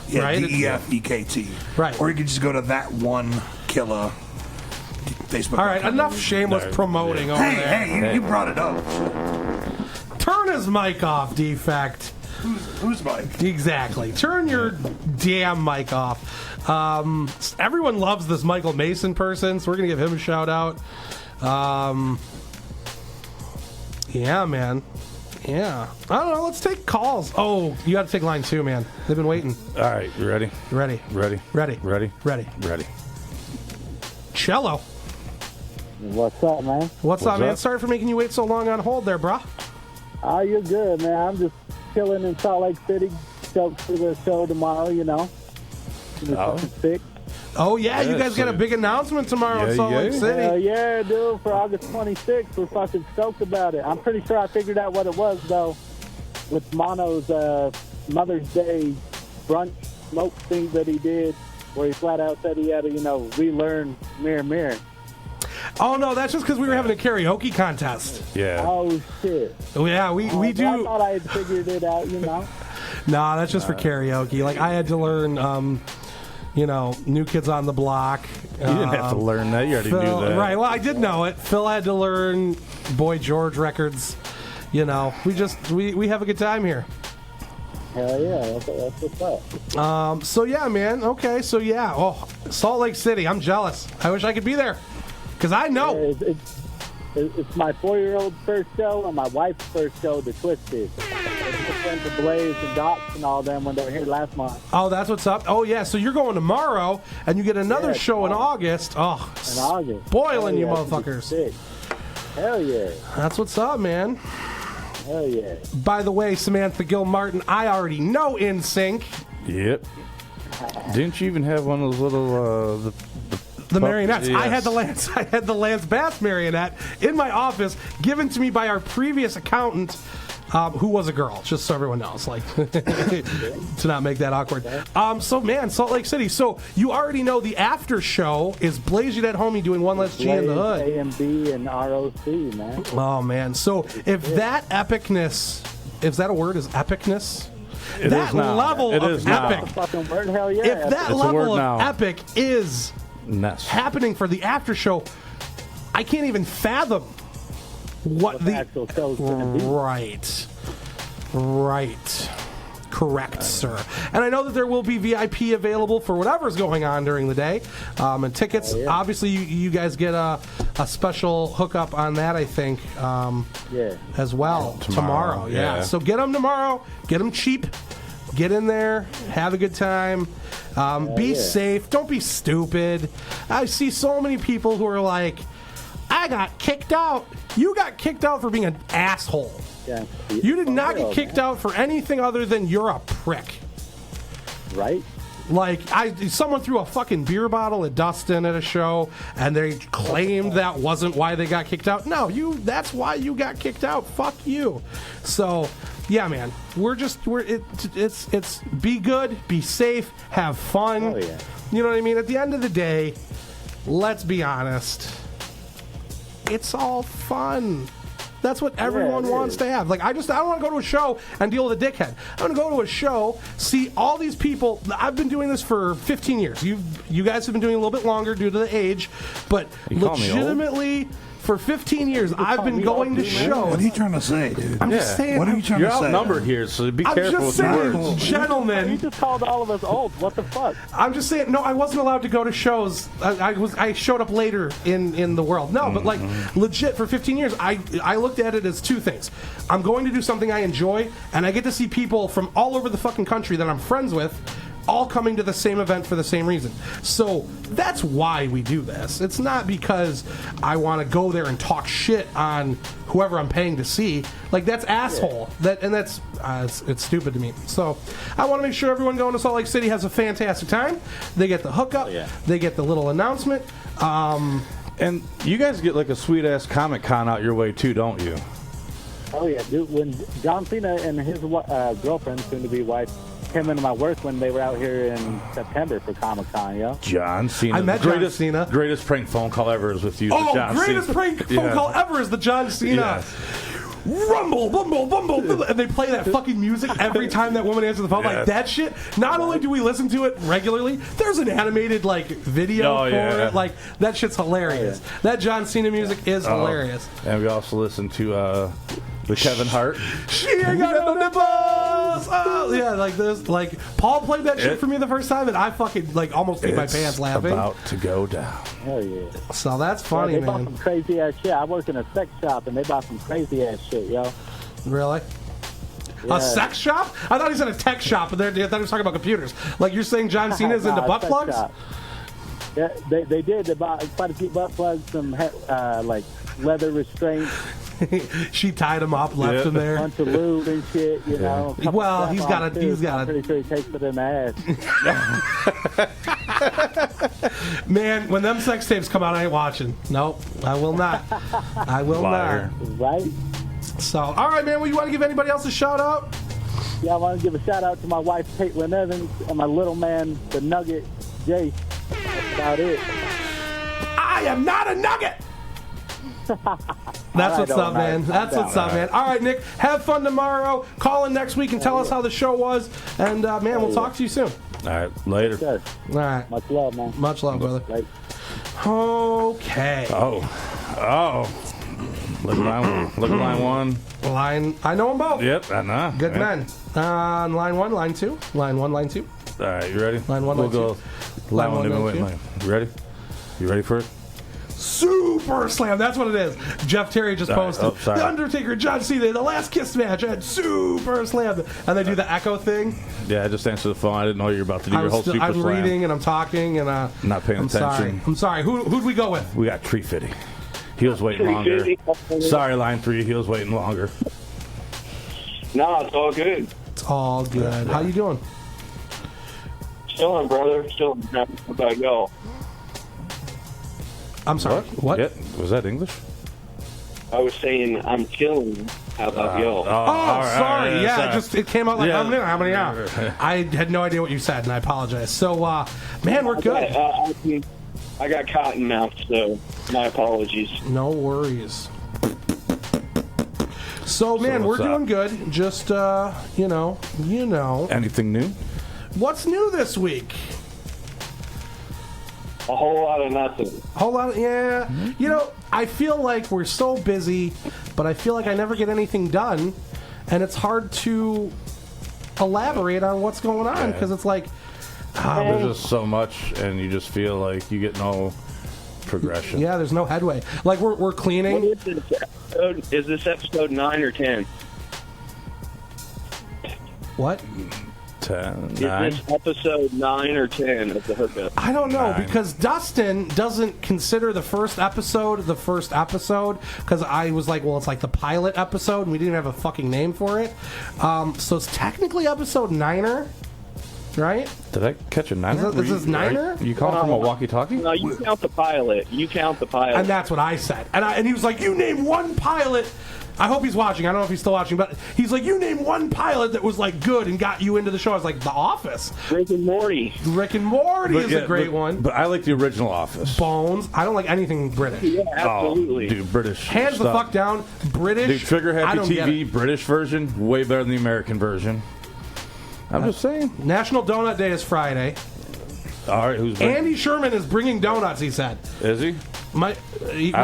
Yeah, right? DEFEKT. Right. Or you can just go to that one killer Facebook. All right, enough shameless promoting over there. Hey, you brought it up. Turn his mic off, Defect. Whose mic? Exactly. Turn your damn mic off. Everyone loves this Michael Mason person, so we're going to give him a shout out. Yeah, man. Yeah. I don't know. Let's take calls. Oh, you got to take line 2, man. They've been waiting. All right, you ready? Ready. Ready. Ready. Ready. Ready. Ready. Cello. What's up, man? What's up, man? up? Sorry for making you wait so long on hold there, brah. Oh, you're good, man. I'm just chilling in Salt Lake City. Stoked for the show tomorrow, you know. Sick. Oh, yeah, you Yeah, guys got a so- big announcement tomorrow in Salt Lake City. Yeah, dude, for August 26th. We're fucking stoked about it. I'm pretty sure I figured out what it was, though, with Mono's Mother's Day brunch smoke thing that he did, where he flat out said he had to, relearn Mirror Mirror. Oh, no, that's just because we were having a karaoke contest. Yeah. Oh, shit. Yeah, we I do. thought I had figured it out, Nah, that's just for karaoke. Like, I had to learn, New Kids on the Block. You didn't have to learn that. You already knew that. Right, well, I did know it. Phil had to learn Boy George records. We have a good time here. Hell yeah, that's what's up. So, yeah, man. Okay, so, yeah. Oh, Salt Lake City. I'm jealous. I wish I could be there. Because I know. It's my 4-year-old's first show and my wife's first show, The Twisted. It's friends of Blaze and Docs and all them when they were here last month. Oh, that's what's up. Oh, yeah. So you're going tomorrow, and you get another show in tomorrow. August. Oh, In August. spoiling Hell you yeah, it's gonna be motherfuckers. sick. Hell yeah. That's what's up, man. Hell yeah. By the way, Samantha Gil Martin, I already know In Sync. Yep. Didn't you even have one of those little The marionettes. Yes. I had the Lance Bass marionette in my office, given to me by our previous accountant, who was a girl, just so everyone knows, like, to not make that awkward. So, man, Salt Lake City. So, you already know the after show is Blaze You Dead Homie doing One Less G in the Hood. AMB and ROC, man. Oh, man. So, if that epicness, is that a word, is epicness? It that is now. level It of is now. epic. Fucking word, hell yeah. If that It's a level word of now. epic is Ness. happening for the after show, I can't even fathom what the actual show's gonna be. Right. Correct, sir. And I know that there will be VIP available for whatever's going on during the day. And tickets, obviously, you guys get a special hookup on that, I think, as well tomorrow. Yeah. So get them tomorrow. Get them cheap. Get in there. Have a good time. Be safe. Don't be stupid. I see so many people who are like, I got kicked out. You got kicked out for being an asshole. Yeah. You did not get kicked out for anything other than you're a prick. Right? Like, someone threw a fucking beer bottle at Dustin at a show, and they claimed that wasn't why they got kicked out. No, that's why you got kicked out. Fuck you. So, yeah, man, it's be good, be safe, have fun. Oh, yeah. You know what I mean? At the end of the day, let's be honest. It's all fun. That's what everyone wants to have. Like, I don't want to go to a show and deal with a dickhead. I want to go to a show, see all these people. I've been doing this for 15 years. You guys have been doing it a little bit longer due to the age, but legitimately, for 15 years, I've been going to shows. What are you trying to say, dude? I'm just saying. What are you trying You're to say? outnumbered here, so be I'm careful just with your saying, words. gentlemen. You just called all of us old. What the fuck? I'm just saying. No, I wasn't allowed to go to shows. I showed up later in the world. No, but like legit for 15 years, I looked at it as two things. I'm going to do something I enjoy, and I get to see people from all over the fucking country that I'm friends with, all coming to the same event for the same reason. So that's why we do this. It's not because I want to go there and talk shit on whoever I'm paying to see. Like, that's asshole. That's it's stupid to me. So I want to make sure everyone going to Salt Lake City has a fantastic time. They get the hookup. They get the little announcement. And you guys get like a sweet ass Comic Con out your way too, don't you? Oh, yeah, dude. When John Cena and his girlfriend, soon to be wife, came into my work when they were out here in September for Comic Con, yo. John Cena. I met John Cena. Greatest prank phone call ever is with you. Oh, John greatest Cena. prank phone call ever is the John Cena. Rumble, bumble, bumble, and they play that fucking music every time that woman answers the phone. Like, that shit. Not only do we listen to it regularly, there's an animated like video for it. Like, that shit's hilarious. That John Cena music is hilarious. And we also listen to the Kevin Hart. She ain't got no nipples. Oh, yeah, like this. Like, Paul played that shit for me the first time, and I fucking like almost peed my pants laughing. About to go down. Hell yeah. So that's funny, they man. bought some crazy ass shit. I work in a sex shop, and they bought some crazy ass shit, yo. Really? Yeah. A sex shop? I thought he said a tech shop, but I thought he was talking about computers. Like, you're saying John Cena's into butt sex plugs? shop. Yeah, they did. They bought quite a few butt plugs, some like leather restraints. She tied him up, left him there. A bunch of lube and shit, you know. Well, he's got I'm pretty sure he takes it in the ass. Man, when them sex tapes come out, I ain't watching. Nope, I will not. I will Liar. not. Right? So, all right, man. Well, you want to give anybody else a shout out? Yeah, I want to give a shout out to my wife, Caitlin Evans, and my little man, the Nugget, Jay. That's about it. I am not a nugget. That's what's up, man. That's what's up, man. All right, Nick. Have fun tomorrow. Call in next week and tell us how the show was. And, man, we'll talk to you soon. All right, later. Sure. All right. Much love, man. Much love, brother. Right. Okay. Oh. Look at line one. I know them both. Yep, I know. Good men. Line one, line two. Line one, line two. All right, you ready? Line one, we'll line go. two. Line one, line wait, two. line. You ready? You ready for it? Super Slam. That's what it is. Jeff Terry just posted. Oh, sorry. The Undertaker, John Cena, the last kiss match at Super Slam. And they do the echo thing. Yeah, I just answered the phone. I didn't know you were about to do your whole Super I'm Slam. reading and I'm talking and Not paying I'm attention. I'm sorry. Who'd we go with? We got Tree Fitty. He was waiting longer. Sorry, line 3. He was waiting longer. No, it's all good. It's all good. How you doing? Chilling, brother. Chilling. How about y'all? I'm sorry. What? Yeah, was that English? I was saying I'm chilling. How about y'all? Oh, sorry. right, Yeah, sorry. it came out like Yeah. how many hours? I had no idea what you said, and I apologize. So, man, we're good. I got cotton mouth, so my apologies. No worries. So, man, we're what's doing up? good. Just, you know. Anything new? What's new this week? A whole lot of nothing. Whole lot, yeah. You know, I feel like we're so busy, but I feel like I never get anything done, and it's hard to elaborate on what's going on because it's like There's just so much, and you just feel like you get no progression. yeah, there's no headway. Like we're What cleaning. is this episode? Is this episode 9 or 10? What? 10, Is 9. this episode 9 or 10 of the hookup? I don't know 9. because Dustin doesn't consider the first episode because I was like, well, it's like the pilot episode and we didn't have a fucking name for it. So it's technically episode 9er, right? Did I catch a niner? Is this niner? You calling from a walkie-talkie? No, you count the pilot. And that's what I said. And he was like, you name one pilot. I hope he's watching. I don't know if he's still watching, but he's like, you name one pilot that was like good and got you into the show. I was like, The Office. Rick and Morty. Rick and Morty is a great one. But I like the original Office. Bones. I don't like anything British. Yeah, absolutely. Oh, dude, British. Hands the stuff. fuck down. British. Dude, Trigger I Happy don't get TV, it. British version, way better than the American version. I'm just saying. National Donut Day is Friday. All right, who's Andy Sherman is bringing donuts, he said. Is he? I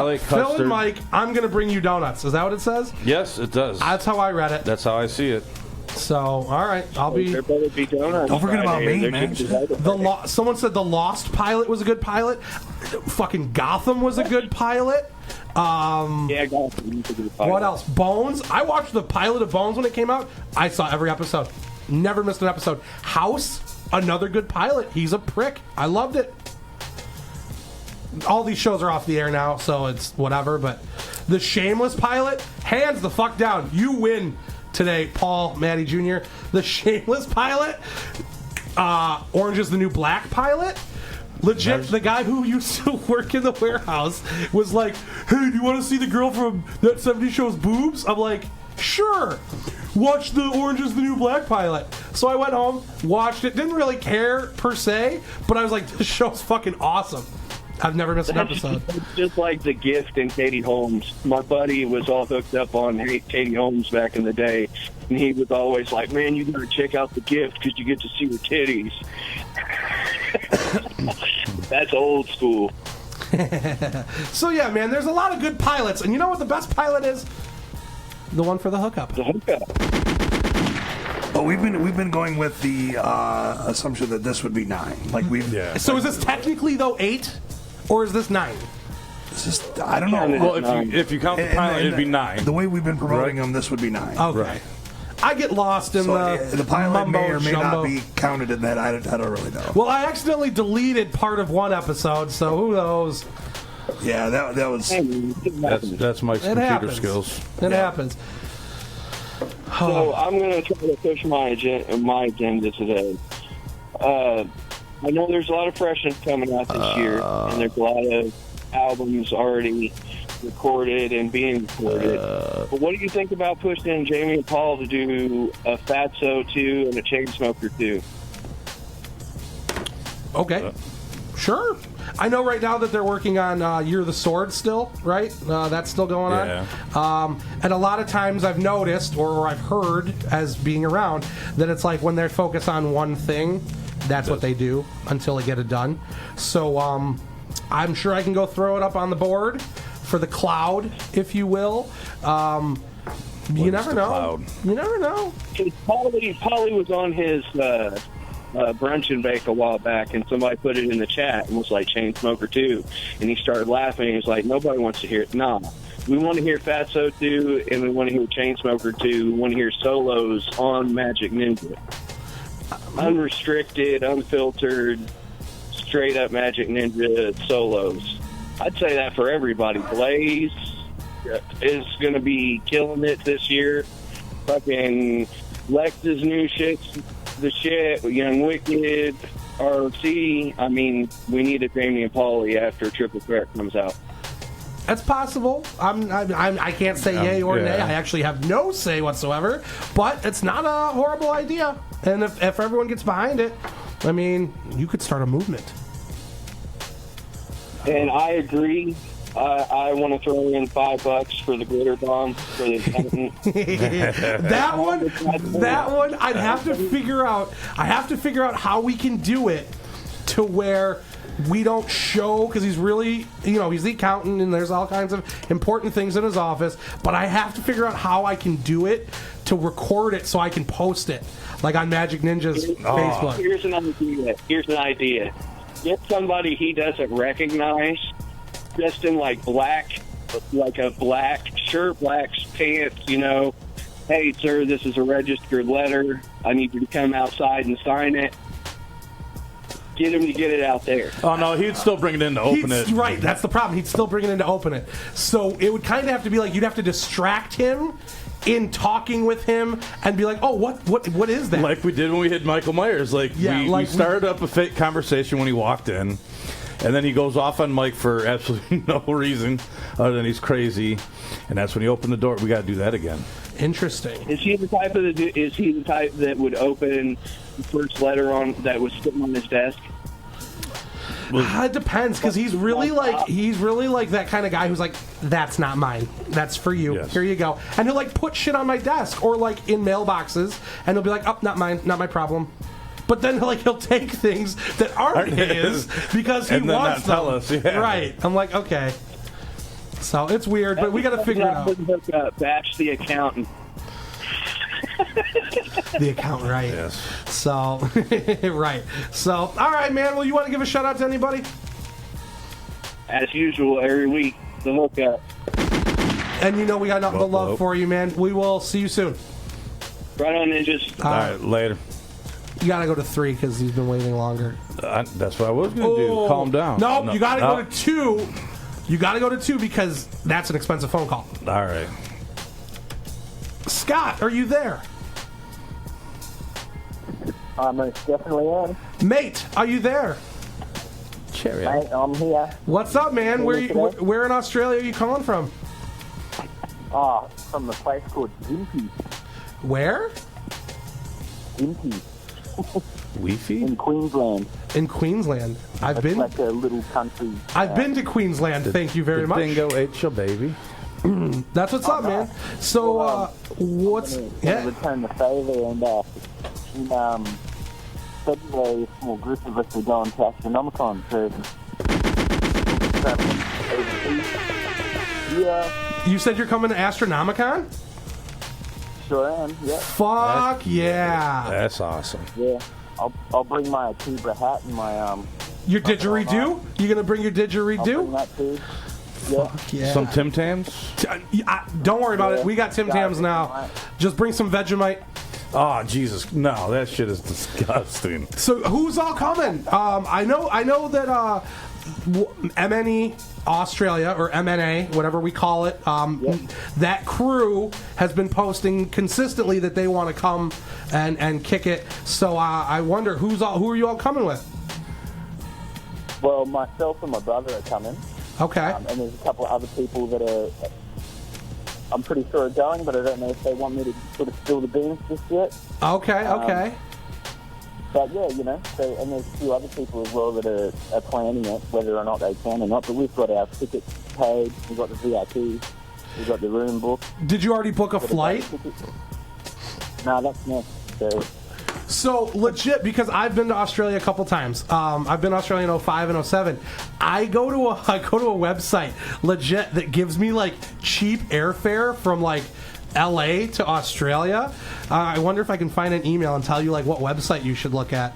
like Phil custard. and Mike, I'm going to bring you donuts. Is that what it says? Yes, it does. That's how I read it. That's how I see it. So, all right, I'll be... There better be donuts. Don't forget about Friday. me, There man. should be- Someone said the Lost pilot was a good pilot. Fucking Gotham was a good pilot. Yeah, I got it. What else? Bones. I watched the pilot of Bones when it came out. I saw every episode. Never missed an episode. House, another good pilot. He's a prick. I loved it. All these shows are off the air now, so it's whatever. But the Shameless pilot, hands the fuck down. You win today, Paul Matty Jr. The Shameless pilot. Orange is the New Black pilot. Legit, the guy who used to work in the warehouse was like, hey, do you want to see the girl from that 70s show's boobs? I'm like, sure. Watch the Orange is the New Black pilot. So I went home, watched it, didn't really care per se, but I was like, this show's fucking awesome. I've never missed an episode. Just like The Gift and Katie Holmes. My buddy was all hooked up on Katie Holmes back in the day, and he was always like, man, you gotta check out The Gift because you get to see her titties. That's old school. So yeah, man, there's a lot of good pilots, and you know what the best pilot is? The one for the hookup. The hookup. But we've been going with the assumption that this would be 9. Like we've. Yeah. So is this technically though 8, or is this 9? It's just, I don't know. Well, if you count the pilot, it'd be 9. The way we've been promoting them, this would be 9. Okay. Right. I get lost in The pilot mumbo may or may jumbo. not be counted in that. I don't really know. Well, I accidentally deleted part of one episode, so who knows? Yeah, that was. That's Mike's It computer happens. skills. It happens. So I'm going to try to push my agenda today. I know there's a lot of freshness coming out this year, and there's a lot of albums already recorded and being recorded. But what do you think about pushing Jamie and Paul to do a Fatso 2 and a Chainsmoker 2? Okay. Sure. I know right now that they're working on Year of the Sword still, right? That's still going on. And a lot of times I've noticed, or I've heard as being around, that it's like when they're focused on one thing, that's what they do until they get it done. So I'm sure I can go throw it up on the board for the cloud, if you will. You never know. Cloud? You never know. Polly was on his brunch and bake a while back, and somebody put it in the chat and was like, Chainsmoker 2. And he started laughing. He was like, nobody wants to hear it. Nah. We want to hear Fatso 2, and we want to hear Chainsmoker 2. We want to hear solos on Majik Ninja. Unrestricted, unfiltered, straight up Majik Ninja solos. I'd say that for everybody. Blaze is going to be killing it this year. Fucking Lex's new shit's the shit. Young Wicked, Or C, I mean, we need a Jamie and Paulie after Triple Threat comes out. That's possible. I can't say yay or nay. I actually have no say whatsoever. But it's not a horrible idea. And if everyone gets behind it, I mean, you could start a movement. And I agree. I want to throw in $5 for the glitter bomb for the accountant. that one, I'd have to figure out. I have to figure out how we can do it to where we don't show, because he's really, he's the accountant and there's all kinds of important things in his office. But I have to figure out how I can do it to record it so I can post it, like on Magic Ninja's Facebook. Here's an idea. Get somebody he doesn't recognize, dressed in like a black shirt, black pants, Hey, sir, this is a registered letter. I need you to come outside and sign it. Get him to get it out there. Oh, no, he'd still bring it in to open it. Right, that's the problem. He'd still bring it in to open it. So it would kind of have to be like you'd have to distract him in talking with him and be like, oh, what is that? Like we did when we hit Michael Myers. We started up a fake conversation when he walked in. And then he goes off on Mike for absolutely no reason other than he's crazy. And that's when he opened the door. We got to do that again. Interesting. Is he the type that would open the first letter that was sitting on his desk? It depends, because he's really like that kind of guy who's like, that's not mine, that's for you. Yes. Here you go. And he'll put shit on my desk or in mailboxes, and he'll be like, oh, not mine, not my problem. But then he'll take things that aren't his because he wants them. Tell us, yeah. Right. I'm like, okay. So it's weird, but we got to figure it out. Batch the accountant. The accountant, right? Yes. So, right. So, all right, man. Well, you want to give a shout out to anybody? As usual, every week, the HookUp. And we got nothing but love for you, man. We will see you soon. Right on, ninjas. All right, later. You gotta go to 3 because he's been waiting longer. That's what I was gonna do. Calm down. No, you gotta go to 2. You gotta go to 2 because that's an expensive phone call. All right. Scott, are you there? I most definitely am. Mate, are you there? Cherry. Mate, I'm here. What's up, man? Where in Australia are you calling from? From a place called Gympie. Where? Gympie. Wi-Fi? In Queensland. In Queensland. I've been like a little country. I've been to Queensland. Thank you very much. Dingo ate your baby. That's what's up, man. So, what's... Yeah. Return the favour, and in February, a small group of us are going to Astronomicon for Yeah. You said you're coming to Astronomicon? Sure am, yeah. Fuck yeah. That's awesome. Yeah. I'll bring my Akubra hat and my... Your didgeridoo? You gonna bring your didgeridoo? I'll bring that too. Yeah. Fuck yeah. Some Tim Tams? Don't worry about it. We got Tim Tams now. Just bring some Vegemite. Oh, Jesus. No, that shit is disgusting. So who's all coming? I know that MNE Australia, or MNA, whatever we call it, that crew has been posting consistently that they want to come and kick it. So I wonder who are you all coming with? Well, myself and my brother are coming. Okay. And there's a couple of other people that are, I'm pretty sure are going, but I don't know if they want me to sort of spill the beans just yet. Okay. But yeah, so, and there's a few other people as well that are planning it, whether or not they can or not. But we've got our tickets paid, we've got the VIP, we've got the room booked. Did you already book a flight? No, that's next. So legit, because I've been to Australia a couple times. I've been to Australia in 05 and 07. I go to a website legit that gives me cheap airfare from LA to Australia. I wonder if I can find an email and tell you what website you should look at.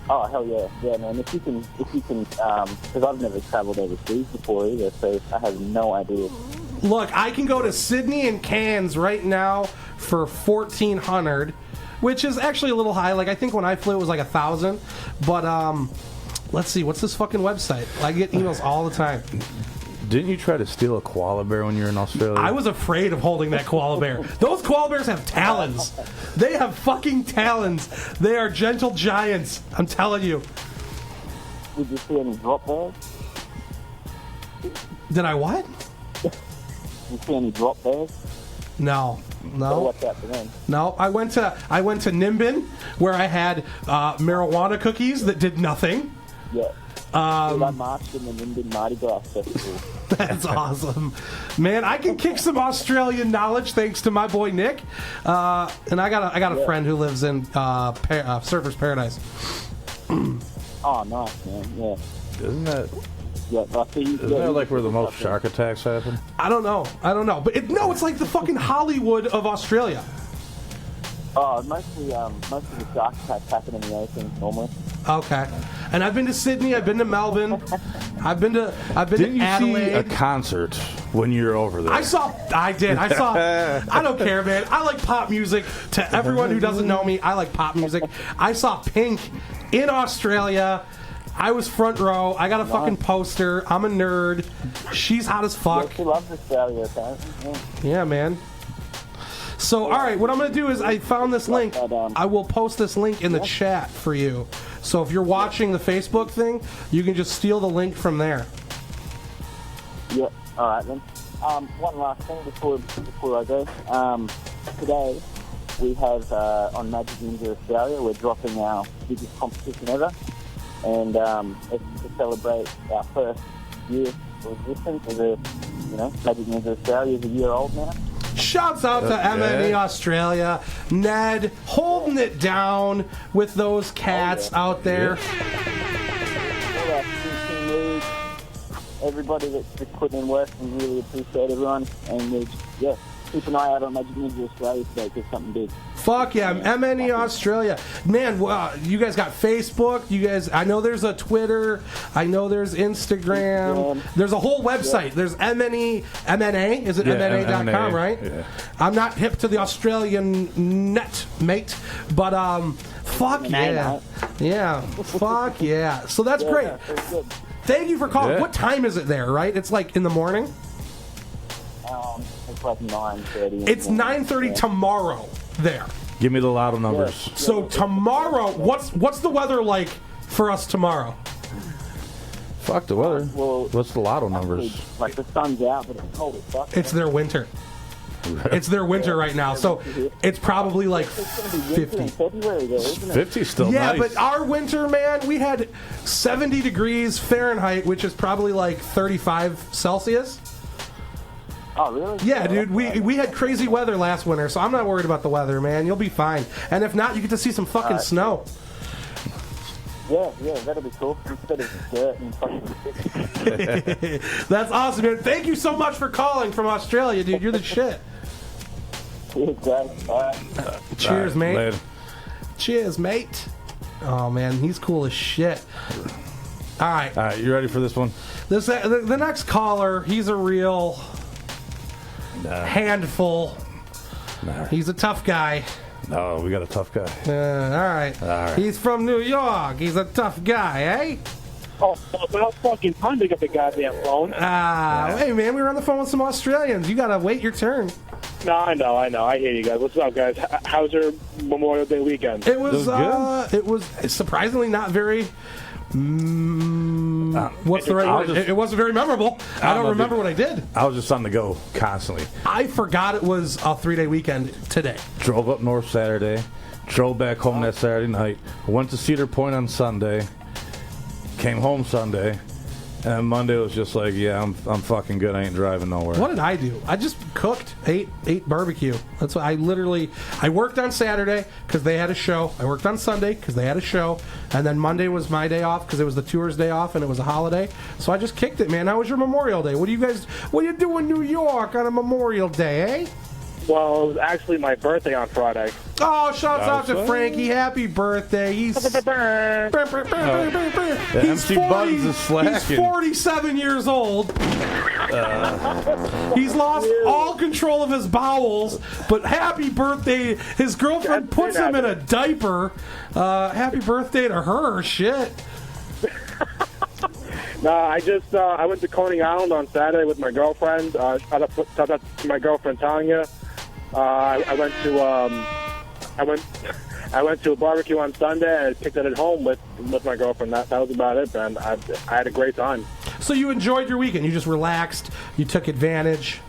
Oh hell yeah, man! If you can, because I've never traveled overseas before either, so I have no idea. Look, I can go to Sydney and Cairns right now for $1,400. Which is actually a little high. I think when I flew it was 1,000. But let's see, what's this fucking website? I get emails all the time. Didn't you try to steal a koala bear when you were in Australia? I was afraid of holding that koala bear. Those koala bears have talons. They have fucking talons. They are gentle giants. I'm telling you. Did you see any drop bears? Did I what? Did you see any drop bears? No. Watch out for them. No, I went to Nimbin where I had marijuana cookies that did nothing. Yeah. I marched in the Nimbin Mardi Gras Festival. That's awesome, man. I can kick some Australian knowledge thanks to my boy Nick, and I got a friend who lives in Surfer's Paradise. Oh, nice, man. Yeah. Isn't that? Yeah, Isn't that like where the most shark attacks happen? I don't know, but it's like the fucking Hollywood of Australia. Oh, mostly the shark attacks happen in the ocean normally. Okay, and I've been to Sydney. I've been to Melbourne. I've been to Didn't you Adelaide. see a concert when you were over there? I did. I don't care, man. I like pop music. To everyone who doesn't know me, I like pop music. I saw Pink in Australia. I was front row. I got a fucking poster. I'm a nerd. She's hot as fuck. Yeah, she loves Australia, apparently. Yeah, man. So, all right, what I'm going to do is I found this link. I will post this link in the chat for you. So if you're watching the Facebook thing, you can just steal the link from there. Yeah, all right then. One last thing before I go. Today we have on Majik Ninja Australia, we're dropping our biggest competition ever. And it's to celebrate our first year of existence as Majik Ninja Australia is a year old now. Shouts out to MNE Australia. Ned, holding it down with those cats out there. All our team leads, everybody that's just putting in work, we really appreciate everyone. And keep an eye out on Majik Ninja Australia today because something big. Fuck yeah, MNE Australia. Man, you guys got Facebook. You guys, I know there's a Twitter. I know there's Instagram. There's a whole website. There's MNA. Is it MNA.com, right? Yeah. I'm not hip to the Australian net, mate. But, fuck yeah. Yeah, fuck yeah. So that's great. Thank you for calling. Yeah. What time is it there, right? It's like in the morning? It's like 9:30. It's 9:30 tomorrow there. Give me the lotto numbers. So tomorrow, what's the weather like for us tomorrow? Fuck the weather. Well, what's the lotto numbers? Like the sun's out, but it's cold as fuck. It's their winter. It's their winter right now, so it's probably like 50. In February, though, isn't it? 50 still Yeah, nice. but our winter, man, we had 70 degrees Fahrenheit, which is probably like 35 Celsius. Oh, really? Yeah, dude, we had crazy weather last winter, so I'm not worried about the weather, man. You'll be fine. And if not, you get to see some fucking snow. Yeah, that'll be cool. Instead of dirt and fucking That's awesome, man. Thank you so much for calling from Australia, dude. You're the shit. Cheers, mate. Later. Cheers, mate. Oh, man, he's cool as shit. All right, you ready for this one? The next caller, he's a real handful. Nah. He's a tough guy. No, we got a tough guy. All right. He's from New York. He's a tough guy, eh? Oh, about fucking time to get the goddamn phone. Hey, man, we were on the phone with some Australians. You got to wait your turn. No, I know. I hear you guys. What's up, guys? How's your Memorial Day weekend? It was surprisingly not very. What's the right word? It wasn't very memorable. I don't remember what I did. I was just on the go constantly. I forgot it was a 3-day weekend today. Drove up north Saturday, drove back home that Saturday night, went to Cedar Point on Sunday, came home Sunday, and Monday was just like, yeah, I'm fucking good. I ain't driving nowhere. What did I do? I just cooked, ate barbecue. That's what I worked on Saturday because they had a show. I worked on Sunday because they had a show. And then Monday was my day off because it was the tour's day off and it was a holiday. So I just kicked it, man. How was your Memorial Day? What do you do in New York on a Memorial Day, eh? Well, it was actually my birthday on Friday. Oh, shouts out to Frankie. Happy birthday. He's 47 years old. He's lost all control of his bowels, but happy birthday. His girlfriend puts him in a diaper. Happy birthday to her. Shit. No, I went to Coney Island on Saturday with my girlfriend. Shout out to my girlfriend Tanya. I went to a barbecue on Sunday. And I picked it at home with my girlfriend. That was about it, and I had a great time. So you enjoyed your weekend? You just relaxed? You took advantage?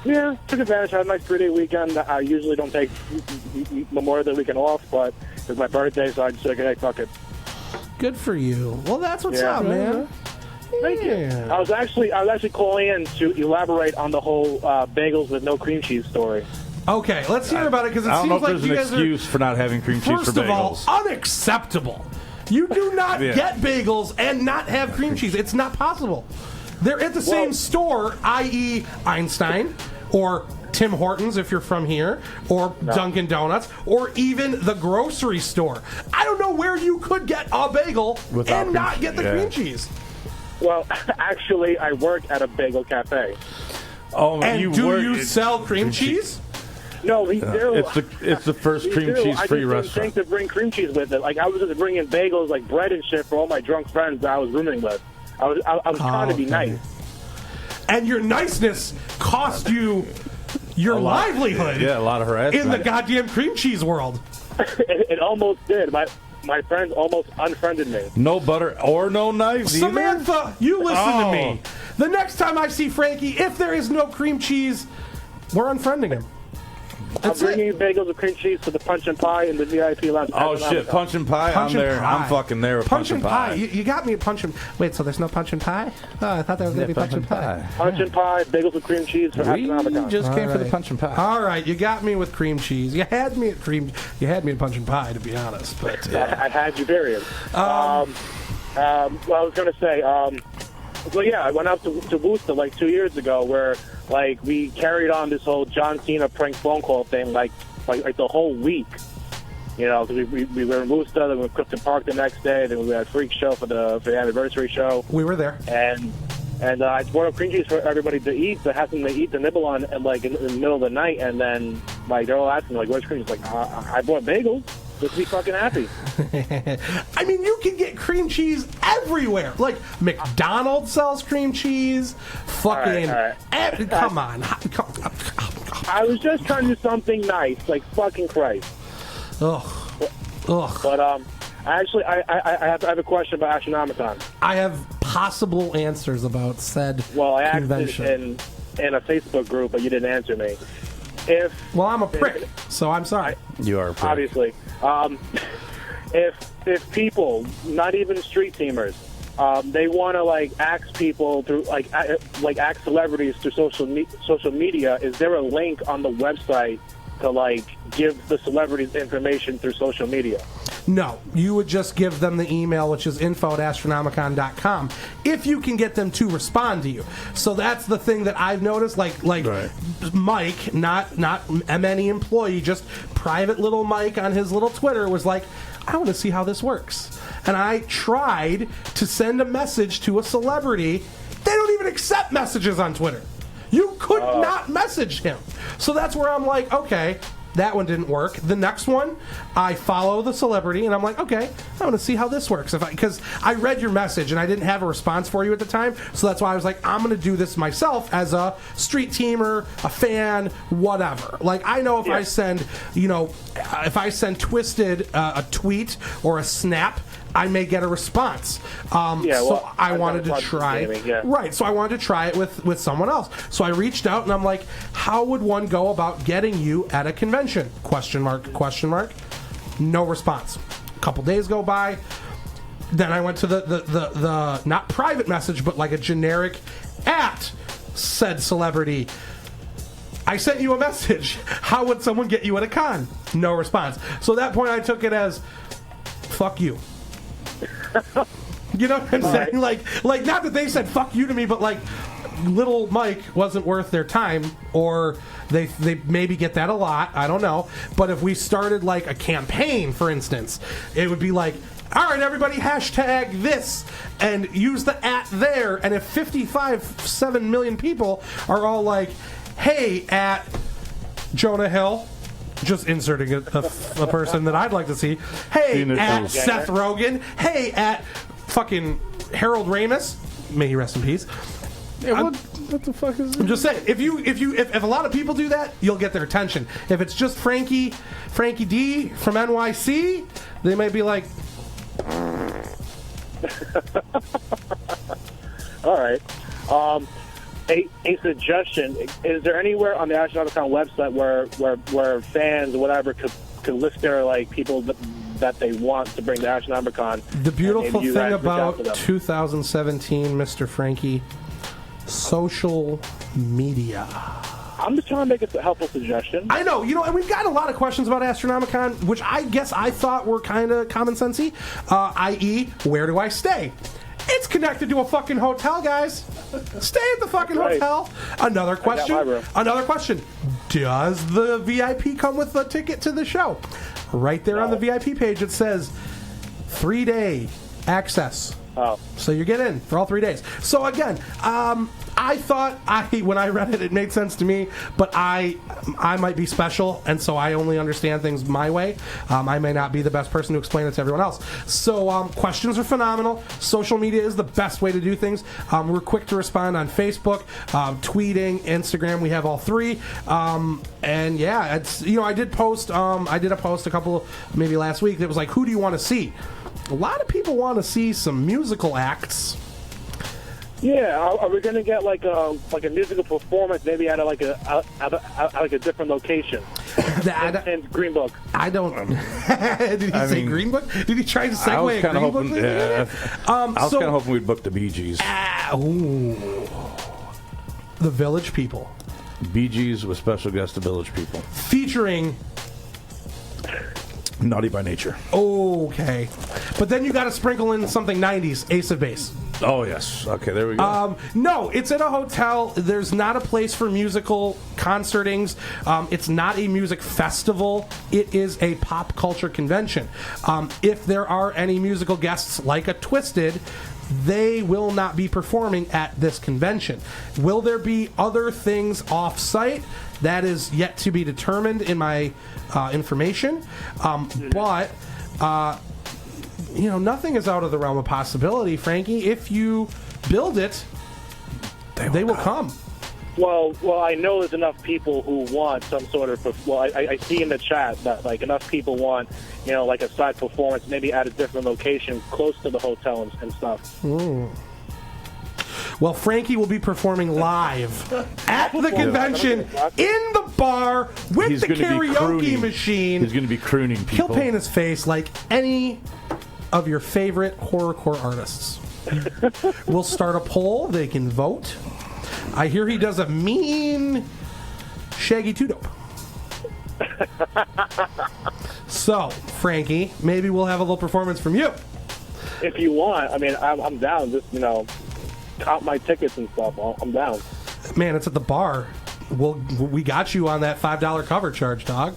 Yeah, took advantage. I had a nice 3-day weekend. I usually don't take Memorial Day weekend off, but it was my birthday, so I just said, hey, fuck it. Good for you. Well, that's what's up, man. Thank you. I was actually calling in to elaborate on the whole bagels with no cream cheese story. Okay, let's hear about it, because it I don't seems know if like there's you an guys excuse for not having cream cheese for bagels. First of all, unacceptable. You do not get bagels and not have cream cheese. It's not possible. They're at the same store, i.e. Einstein, or Tim Hortons if you're from here, or Dunkin' Donuts, or even the grocery store. I don't know where you could get a bagel and not get the cream cheese. Well, actually, I work at a bagel cafe. Oh, and do you sell cream cheese? No, we do. It's the first cream cheese free restaurant. I just didn't think to bring cream cheese with it. Like, I was just bringing bagels, like bread and shit, for all my drunk friends that I was rooming with. I was trying to be nice. And your niceness cost you your livelihood. Yeah, a lot of harassment. In the goddamn cream cheese world. It almost did. My friends almost unfriended me. No butter or no knives either? Samantha, you listen to me. The next time I see Frankie, if there is no cream cheese, we're unfriending him. I'm bringing you bagels with cream cheese to the Punch and Pie in the VIP lounge. Oh, shit. Punch and Pie? I'm there. I'm fucking there with Punch and Pie. You got me at Punch and... Wait, so there's no Punch and Pie? Oh, I thought there was going to be Punch and Pie. Punch and Pie, bagels with cream cheese for Astronomicon. We just came for the Punch and Pie. All right, you got me with cream cheese. You had me at Punch and Pie, to be honest. But I had you, period. Well, I was going to say... Well, yeah, I went up to Worcester like 2 years ago where, like, we carried on this whole John Cena prank phone call thing, like the whole week. You know, because we were in Worcester, then we were in Clifton Park the next day, then we had a freak show for the anniversary show. We were there. And I brought up cream cheese for everybody to eat, to have something to eat, to nibble on, and, like, in the middle of the night, and then, like, they're all asking, like, where's cream cheese? Like, I brought bagels. Just be fucking happy. I mean, you can get cream cheese everywhere. Like, McDonald's sells cream cheese. Fucking... All right. Come on. I was just trying to do something nice, like fucking Christ. Ugh. But, I have a question about Astronomicon. I have possible answers about said convention. I asked in a Facebook group, but you didn't answer me. Well, I'm a prick, so I'm sorry. You are a prick. Obviously. If people, not even street teamers, they want to, like, ask people through, ask celebrities through social media, is there a link on the website to, like, give the celebrities information through social media? No, you would just give them the email, which is info@astronomicon.com, if you can get them to respond to you. So that's the thing that I've noticed, like right. Mike, not any employee, just private little Mike on his little Twitter was like, I want to see how this works. And I tried to send a message to a celebrity. They don't even accept messages on Twitter. You could not message him. So that's where I'm like, okay, that one didn't work. The next one, I follow the celebrity, and I'm like, okay, I want to see how this works. Because I read your message, and I didn't have a response for you at the time, so that's why I was like, I'm going to do this myself as a street teamer, a fan, whatever. Like, I know if I send, Twisted a tweet or a snap, I may get a response. So I wanted to try it. Right, so I wanted to try it with someone else. So I reached out, and I'm like, how would one go about getting you at a convention? Question mark. No response. A couple days go by. Then I went to the not private message, but like a generic at said celebrity. I sent you a message. How would someone get you at a con? No response. So at that point, I took it as, fuck you. You know what I'm saying? Like, not that they said fuck you to me, but like, little Mike wasn't worth their time, or they maybe get that a lot. I don't know. But if we started like a campaign, for instance, it would be like, all right, everybody, hashtag this and use the at there. And if 7 million people are all like, hey, at Jonah Hill, just inserting a person that I'd like to see. Hey, at Seth Rogen. Hey, at fucking Harold Ramis. May he rest in peace. Yeah, what the fuck is I'm just saying, if a lot of people do that, you'll get their attention. If it's just Frankie D from NYC, they might be like, all right. A suggestion: is there anywhere on the Astronomicon website where fans or whatever could list their people that they want to bring to Astronomicon? The beautiful thing about 2017, Mr. Frankie, social media. I'm just trying to make a helpful suggestion. I know, and we've got a lot of questions about Astronomicon, which I guess I thought were kind of common-sensey, i.e., where do I stay? It's connected to a fucking hotel, guys. Stay at the fucking hotel. Another question. Does the VIP come with a ticket to the show? Right there on the VIP page, it says 3-day access. Oh. So you get in for all 3 days. So again, I thought when I read it made sense to me, but I might be special, and so I only understand things my way. I may not be the best person to explain it to everyone else. So questions are phenomenal. Social media is the best way to do things. We're quick to respond on Facebook, tweeting, Instagram. We have all three. And yeah, it's I did post. I did a post a couple maybe last week that was like, who do you want to see? A lot of people want to see some musical acts. Yeah, are we going to get like a musical performance, maybe at a different location? In Green Book. I don't. Did he say Green Book? Did he try to segue a Green Book? I was kind of hoping we'd book the Bee Gees. The Village People. Bee Gees with special guest, the Village People, featuring Naughty by Nature. Okay. But then you got to sprinkle in something 90s, Ace of Base. Oh, yes. Okay, there we go. No, it's at a hotel. There's not a place for musical concertings. It's not a music festival. It is a pop culture convention. If there are any musical guests like a Twisted, they will not be performing at this convention. Will there be other things off-site? That is yet to be determined in my information. But nothing is out of the realm of possibility, Frankie. If you build it, they will come. Well, I know there's enough people who want some sort of. Well, I see in the chat that enough people want, a side performance, maybe at a different location, close to the hotel and stuff. Ooh. Well, Frankie will be performing live at the convention in the bar with the karaoke machine. He's going to be crooning people. He'll paint his face like any of your favorite horrorcore artists. We'll start a poll. They can vote. I hear he does a mean Shaggy Two Dope. So, Frankie, maybe we'll have a little performance from you. If you want. I mean, I'm down. Just, count my tickets and stuff. I'm down. Man, it's at the bar. We got you on that $5 cover charge, dog.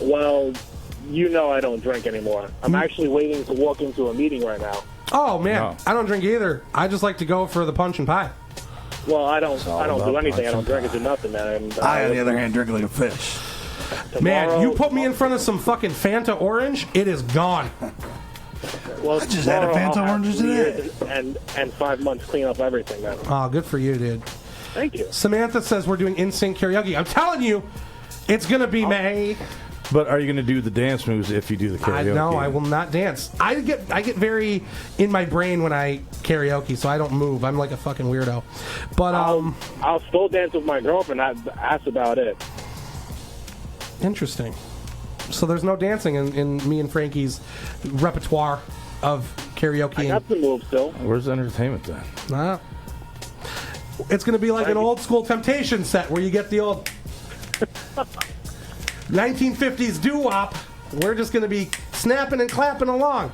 Well, I don't drink anymore. I'm actually waiting to walk into a meeting right now. Oh, man. I don't drink either. I just like to go for the punch and pie. Well, I don't do anything. I don't drink or do nothing, man. I, on the other hand, drink like a fish. Man, you put me in front of some fucking Fanta Orange, it is gone. Well, I just had a Fanta Orange today. And 5 months clean up everything, man. Oh, good for you, dude. Thank you. Samantha says we're doing NSYNC karaoke. I'm telling you, it's going to be May. But are you going to do the dance moves if you do the karaoke? No, I will not dance. I get very in my brain when I karaoke, so I don't move. I'm like a fucking weirdo. But I'll still dance with my girlfriend. That's about it. Interesting. So there's no dancing in me and Frankie's repertoire of karaoke. I got the move still. Where's the entertainment then? Nah. It's going to be like an old school Temptation set where you get the old 1950s doo-wop. We're just going to be snapping and clapping along.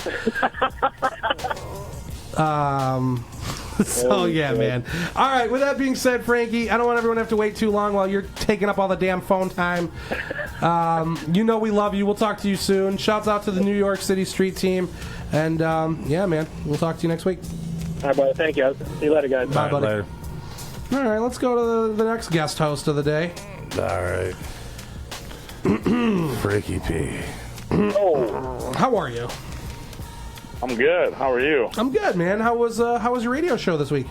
So, yeah, man. All right, with that being said, Frankie, I don't want everyone to have to wait too long while you're taking up all the damn phone time. We love you. We'll talk to you soon. Shouts out to the New York City Street team. And, yeah, man, we'll talk to you next week. All right, brother. Thank you. See you later, guys. Bye, buddy. Later. All right, let's go to the next guest host of the day. All right. Freaky P. Oh. How are you? I'm good. How are you? I'm good, man. How was your radio show this week?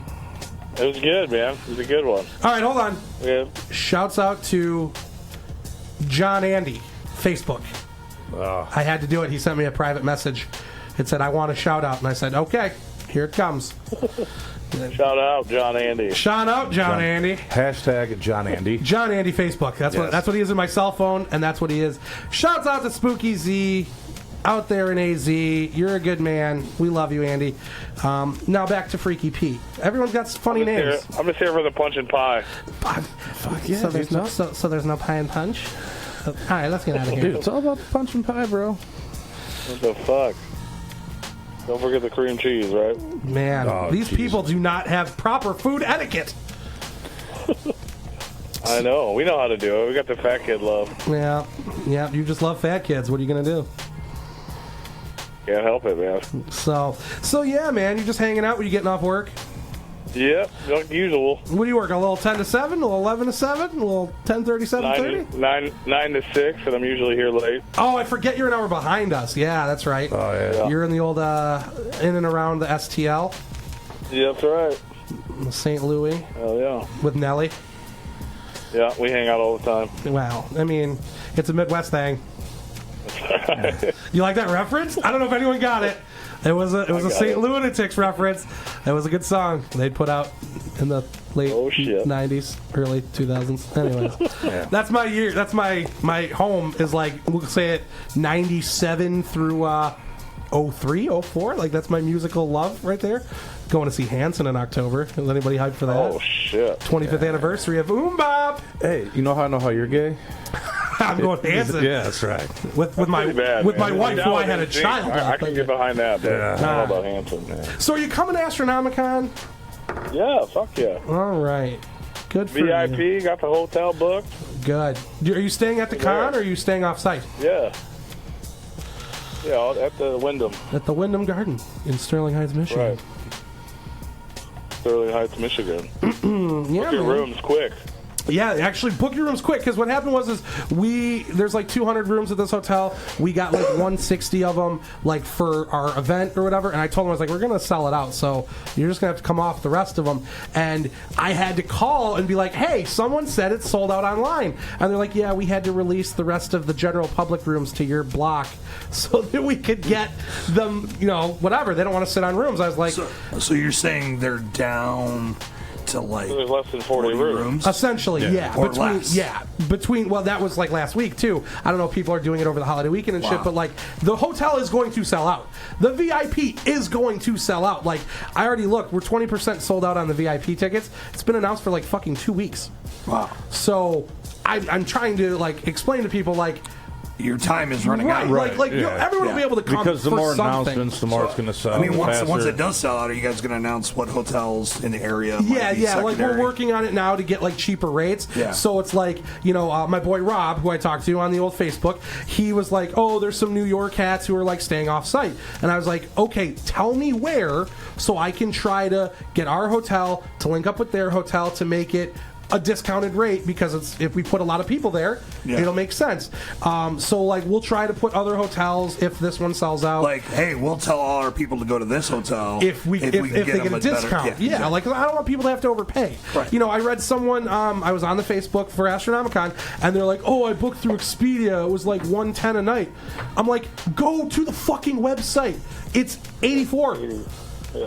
It was good, man. It was a good one. All right, hold on. Yeah. Shouts out to John Andy, Facebook. I had to do it. He sent me a private message. It said, I want a shout out. And I said, okay, here it comes. Shout out, John Andy. Shout out, John Andy. Hashtag John Andy. John Andy Facebook. That's what he is in my cell phone, and that's what he is. Shouts out to Spooky Z out there in AZ. You're a good man. We love you, Andy. Now back to Freaky Pete. Everyone's got funny names. I'm just here for the punch and pie. Fuck yeah. So there's no pie and punch? All right, let's get out of here. Dude, it's all about the punch and pie, bro. What the fuck? Don't forget the cream cheese, right? Man, these people do not have proper food etiquette. I know. We know how to do it. We got the fat kid love. Yeah. You just love fat kids. What are you gonna do? Can't help it, man. So yeah, man. You just hanging out when you getting off work? Yep, like usual. What do you work? A little 10 to 7, a little 11 to 7, a little 10:30, 7:30? 9 to 6, and I'm usually here late. Oh, I forget you're an hour behind us. Yeah, that's right. Oh, yeah. You're in the old, in and around the STL. Yeah, that's right. St. Louis. Hell yeah. With Nelly. Yeah, we hang out all the time. Wow. I mean, it's a Midwest thing. You like that reference? I don't know if anyone got it. It was a St. Lunatics reference. It was a good song they'd put out in the late 90s, early 2000s. Anyways, that's my year. That's my home is like, we'll say it 97 through 03, 04. Like, that's my musical love right there. Going to see Hanson in October. Is anybody hyped for that? Oh, shit. 25th anniversary of Bop. Hey, you know how I know how you're gay? I'm going Hanson. Yeah, that's right. With my wife, who I had a child with. I can get behind that, but I don't know about Hanson. Yeah. So are you coming to Astronomicon? Yeah, fuck yeah. All right. Good for VIP, you. got the hotel booked. Good. Are you staying at the con, or are you staying off-site? Yeah. Yeah, at the Wyndham. At the Wyndham Garden in Sterling Heights, Michigan. Right. Sterling Heights, Michigan. Yeah, Book your rooms quick. Yeah, actually book your rooms quick, because what happened was there's like 200 rooms at this hotel. We got like 160 of them like for our event or whatever, and I told them, I was like, we're going to sell it out, so you're just going to have to come off the rest of them. And I had to call and be like, hey, someone said it's sold out online. And they're like, yeah, we had to release the rest of the general public rooms to your block so that we could get them, whatever. They don't want to sit on rooms. I was like... So you're saying they're down... to like there's less than 40 rooms. Essentially, yeah. Or less. Well, that was like last week too. I don't know if people are doing it over the holiday weekend and shit, but like the hotel is going to sell out. The VIP is going to sell out. Like, I already looked, we're 20% sold out on the VIP tickets. It's been announced for like fucking 2 weeks. Wow. So I'm trying to like explain to people like, your time is running out. Right. Everyone will be able to come because the more something. announcements, the more it's going to sell. I mean, once it does sell out, are you guys going to announce what hotels in the area? Yeah. Like, we're working on it now to get like cheaper rates. Yeah. So it's like, my boy Rob, who I talked to on the old Facebook, he was like, oh, there's some New York cats who are like staying off site, and I was like, okay, tell me where, so I can try to get our hotel to link up with their hotel to make it a discounted rate, because if we put a lot of people there, it'll make sense. So like, we'll try to put other hotels if this one sells out. Like, hey, we'll tell all our people to go to this hotel if they get a discount. Like, I don't want people to have to overpay. Right. I read someone. I was on the Facebook for Astronomicon, and they're like, "Oh, I booked through Expedia. It was like $110 a night." I'm like, "Go to the fucking website. It's 84."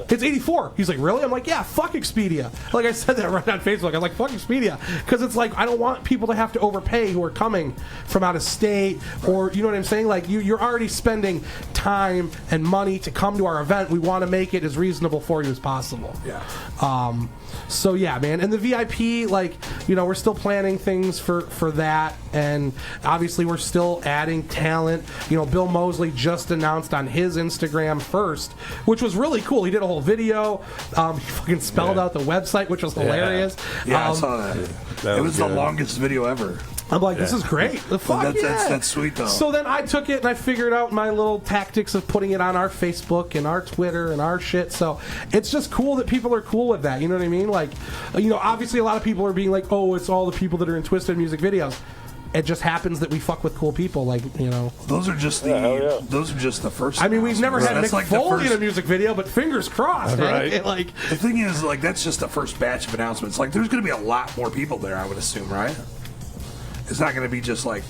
It's 84. He's like, really? I'm like, yeah, fuck Expedia. Like, I said that right on Facebook. I'm like, fuck Expedia. Because it's like, I don't want people to have to overpay who are coming from out of state, or, you know what I'm saying? Like, you're already spending time and money to come to our event. We want to make it as reasonable for you as possible. Yeah. So yeah, man, and the VIP, like, we're still planning things for that, and obviously we're still adding talent. Bill Mosley just announced on his Instagram first, which was really cool. He did a whole video. He fucking spelled out the website, which was hilarious. Yeah, I saw that. It was the longest video ever. I'm like, this is great. That's sweet, though. So then I took it and I figured out my little tactics of putting it on our Facebook and our Twitter and our shit. So it's just cool that people are cool with that. You know what I mean? Like, obviously a lot of people are being like, oh, it's all the people that are in Twisted music videos. it just happens that we fuck with cool people, like, you know. Those are just the first. I mean, we've never had Mick like Foley in a music video, but fingers crossed. Right. Eh? Like, the thing is, like, that's just the first batch of announcements. Like, there's going to be a lot more people there, I would assume, right? It's not going to be just like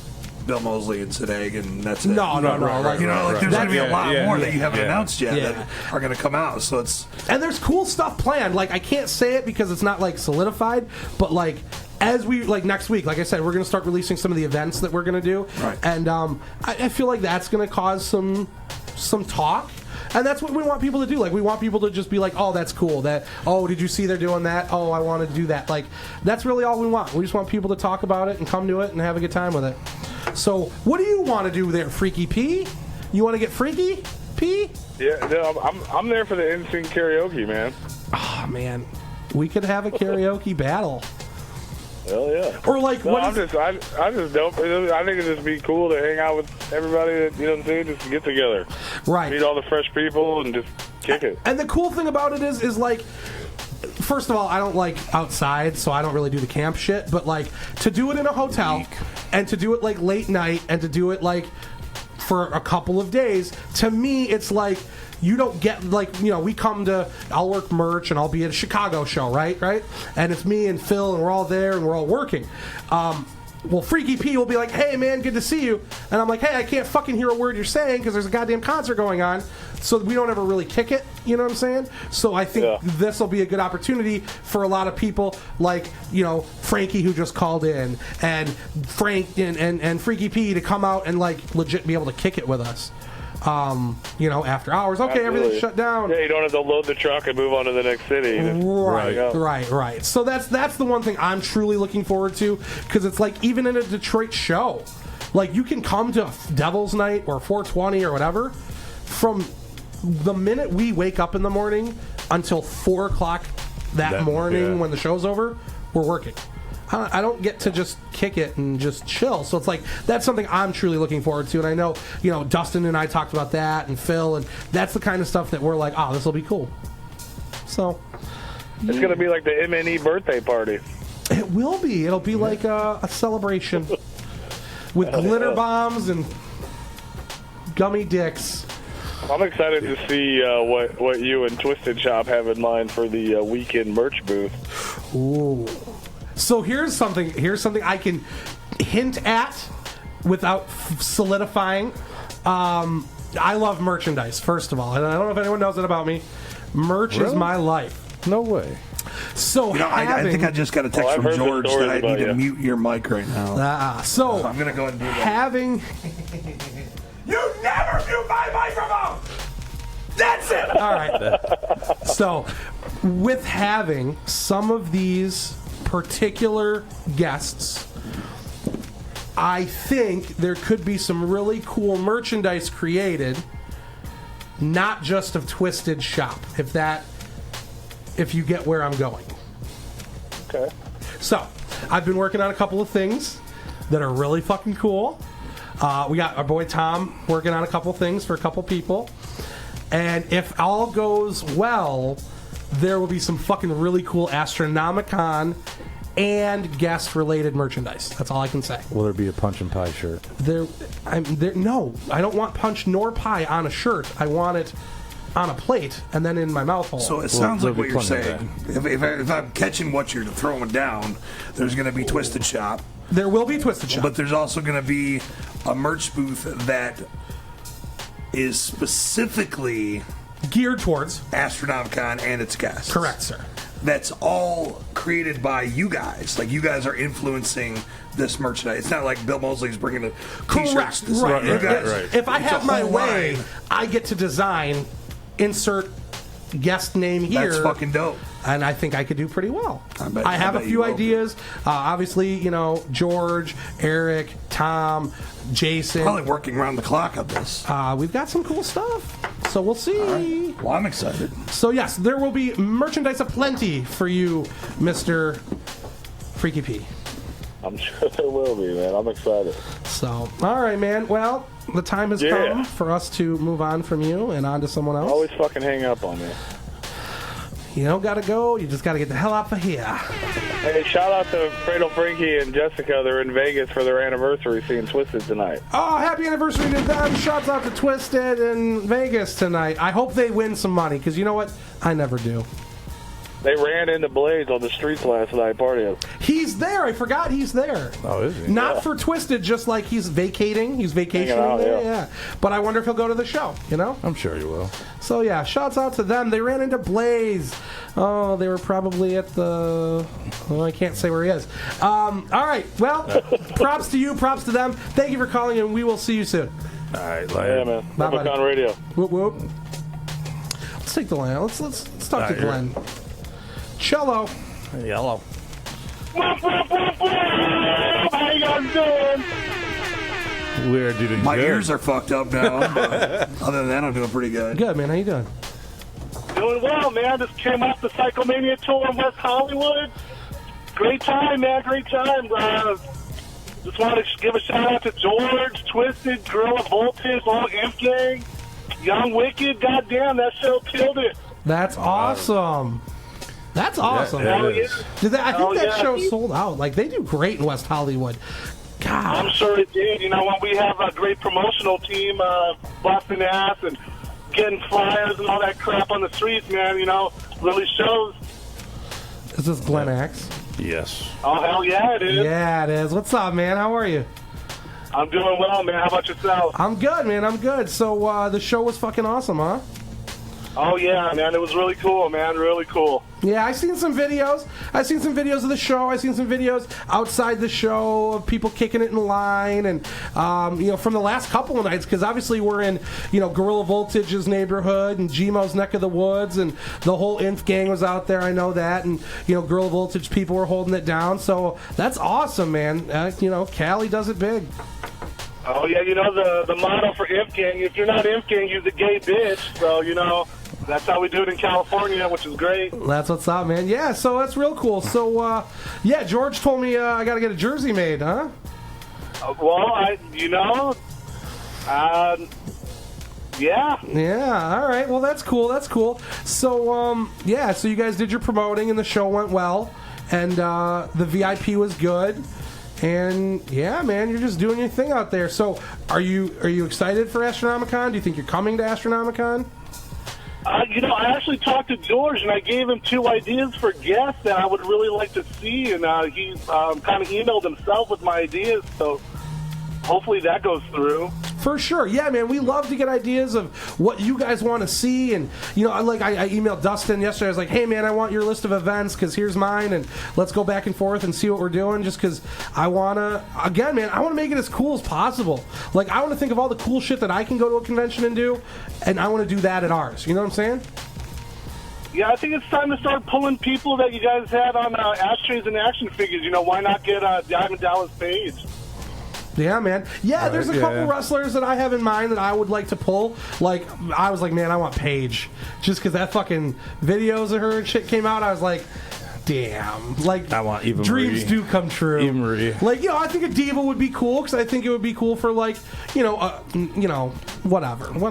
Bill Moseley and Sid Haig, and that's it. No. Like, you know, like, there's going to be a lot more that you haven't announced yet Yeah. that are going to come out. So it's and there's cool stuff planned. Like, I can't say it because it's not like solidified, but like, as we, like, next week, like I said, we're going to start releasing some of the events that we're going to do. Right. And I feel like that's going to cause some talk. And that's what we want people to do. Like, we want people to just be like, oh, that's cool. That, oh, did you see they're doing that? Oh, I want to do that. Like, that's really all we want. We just want people to talk about it and come to it and have a good time with it. So, what do you want to do there, Freaky P? You want to get freaky, P? Yeah, no, I'm there for the NSYNC karaoke, man. Oh, man. We could have a karaoke battle. Hell yeah. Or like, no, what I'm just dope. I think it'd just be cool to hang out with everybody that, you know what I'm saying, just to get together. Right. Meet all the fresh people and just kick it. And the cool thing about it is like, first of all, I don't like outside, so I don't really do the camp shit, but like, to do it in a hotel and to do it like late night and to do it like for a couple of days, to me, it's like, you don't get, like, you know, we come to, I'll work merch and I'll be at a Chicago show, right? And it's me and Phil and we're all there and we're all working. Well, Freaky P will be like, hey, man, good to see you. And I'm like, hey, I can't fucking hear a word you're saying because there's a goddamn concert going on. So we don't ever really kick it, you know what I'm saying? So I think this will be a good opportunity for a lot of people like, you know, Frankie, who just called in, and Frank and Freaky P to come out and, like, legit be able to kick it with us. You know, after hours. Okay, everything's shut down. Yeah, you don't have to load the truck and move on to the next city. Right. So that's the one thing I'm truly looking forward to, because it's like, even in a Detroit show, like, you can come to Devil's Night or 420 or whatever, from the minute we wake up in the morning until 4 o'clock that morning when the show's over, we're working. I don't get to just kick it and just chill. So it's like, that's something I'm truly looking forward to. And I know, you know, Dustin and I talked about that, and Phil, and that's the kind of stuff that we're like, oh, this will be cool. So it's going to be like the MNE birthday party. It will be. It'll be like a celebration with glitter bombs and gummy dicks. I'm excited to see what you and Twisted Shop have in mind for the weekend merch booth. Ooh. So here's something I can hint at without solidifying. I love merchandise, first of all. And I don't know if anyone knows that about me. Merch is my life. No way. So I think I just got a text from George that I need to mute your mic right now. So I'm going to go ahead and do that. Having... You never mute my microphone! That's it! All right. So, with having some of these particular guests, I think there could be some really cool merchandise created, not just of Twisted Shop, if you get where I'm going. Okay. So, I've been working on a couple of things that are really fucking cool. We got our boy Tom working on a couple things for a couple people. And if all goes well, there will be some fucking really cool Astronomicon and guest-related merchandise. That's all I can say. Will there be a Punch and Pie shirt? No, I don't want punch nor pie on a shirt. I want it on a plate and then in my mouth hole. So it sounds like what you're saying. If I'm catching what you're throwing down, there's going to be Twisted Shop. There will be Twisted Shop. But there's also going to be a merch booth that is specifically geared towards Astronomicon and its guests. Correct, sir. That's all created by you guys. Like, you guys are influencing this merchandise. It's not like Bill Moseley's bringing the t-shirts. Right. Right. If I have my way, I get to design, insert guest name here. That's fucking dope. And I think I could do pretty well. I have a few ideas. Obviously, you know, George, Eric, Tom, Jason. Probably working around the clock on this. We've got some cool stuff. So we'll see. Right. Well, I'm excited. So, yes, there will be merchandise aplenty for you, Mr. Freaky P. I'm sure there will be, man. I'm excited. So, all right, man. Well, the time has come for us to move on from you and on to someone else. Always fucking hang up on me. You don't gotta go. You just gotta get the hell out of here. Hey, shout out to Fredo Frankie and Jessica. They're in Vegas for their anniversary, seeing Twisted tonight. Oh, happy anniversary to them. Shouts out to Twisted in Vegas tonight. I hope they win some money, because you know what? I never do. They ran into Blaze on the streets last night partying. He's there. I forgot he's there. Oh, is he? Not for Twisted, just like he's vacating. He's vacationing out, there, yeah. But I wonder if he'll go to the show, you know? I'm sure he will. So, yeah, shouts out to them. They ran into Blaze. Oh, they were probably at the... Well, I can't say where he is. All right, well, props to you, props to them. Thank you for calling, and we will see you soon. All right, later. Yeah, man. Bye, Public buddy. on radio. Whoop, whoop. Let's take the line. Let's talk to Glenn. Cello. Yellow. How you guys doing? We're doing My good. ears are fucked up now. But other than that, I'm doing pretty good. Good, man. How you doing? Doing well, man. Just came off the Psychomania tour in West Hollywood. Great time, man. Great time. Just wanted to give a shout out to George, Twisted, Gorilla Voltage, All Imp Gang, Young Wicked. Goddamn, that show killed it. That's awesome. That's awesome. Yeah, yeah. I think that show dude. sold out. Like, they do great in West Hollywood. God. I'm sure it did. You know, when we have a great promotional team busting ass and getting flyers and all that crap on the streets, man, you know, really shows. Is this Glenn Axe? Yes. Oh, hell yeah, it is. Yeah, it is. What's up, man? How are you? I'm doing well, man. How about yourself? I'm good, man. I'm good. So, the show was fucking awesome, huh? Oh, yeah, man. It was really cool, man. Really cool. Yeah, I seen some videos. I seen some videos of the show. I seen some videos outside the show of people kicking it in line, and you know, from the last couple of nights, because obviously we're in, you know, Gorilla Voltage's neighborhood and Gmo's neck of the woods, and the whole Inf gang was out there. I know that, and you know, Gorilla Voltage people were holding it down. So that's awesome, man. You know, Cali does it big. Oh, yeah, you know, the motto for Imp Gang, if you're not Imp Gang, you're the gay bitch. So, you know, that's how we do it in California, which is great. That's what's up, man. Yeah, so that's real cool. So, yeah, George told me I got to get a jersey made, huh? Well, yeah. Yeah, all right. Well, that's cool. That's cool. So, yeah, so you guys did your promoting, and the show went well, and the VIP was good. And yeah, man, you're just doing your thing out there. So, are you excited for Astronomicon? Do you think you're coming to Astronomicon? You know, I actually talked to George, and I gave him 2 ideas for guests that I would really like to see, and he kind of emailed himself with my ideas, so hopefully that goes through. For sure. Yeah, man, we love to get ideas of what you guys want to see. And, you know, I emailed Dustin yesterday. I was like, hey, man, I want your list of events because here's mine. And let's go back and forth and see what we're doing, just because I want to, again, man, I want to make it as cool as possible. Like, I want to think of all the cool shit that I can go to a convention and do, and I want to do that at ours. You know what I'm saying? Yeah, I think it's time to start pulling people that you guys had on Ashtrays and Action Figures. You know, why not get Diamond Dallas Page? Yeah, man. Yeah, there's a couple wrestlers that I have in mind that I would like to pull. Like, I was like, man, I want Paige. Just because that fucking videos of her and shit came out, I was like, damn. Like, I want Eva dreams Marie. do come true. Eva Marie. Like, you know, I think a diva would be cool, because I think it would be cool for, like, you know, whatever. Well,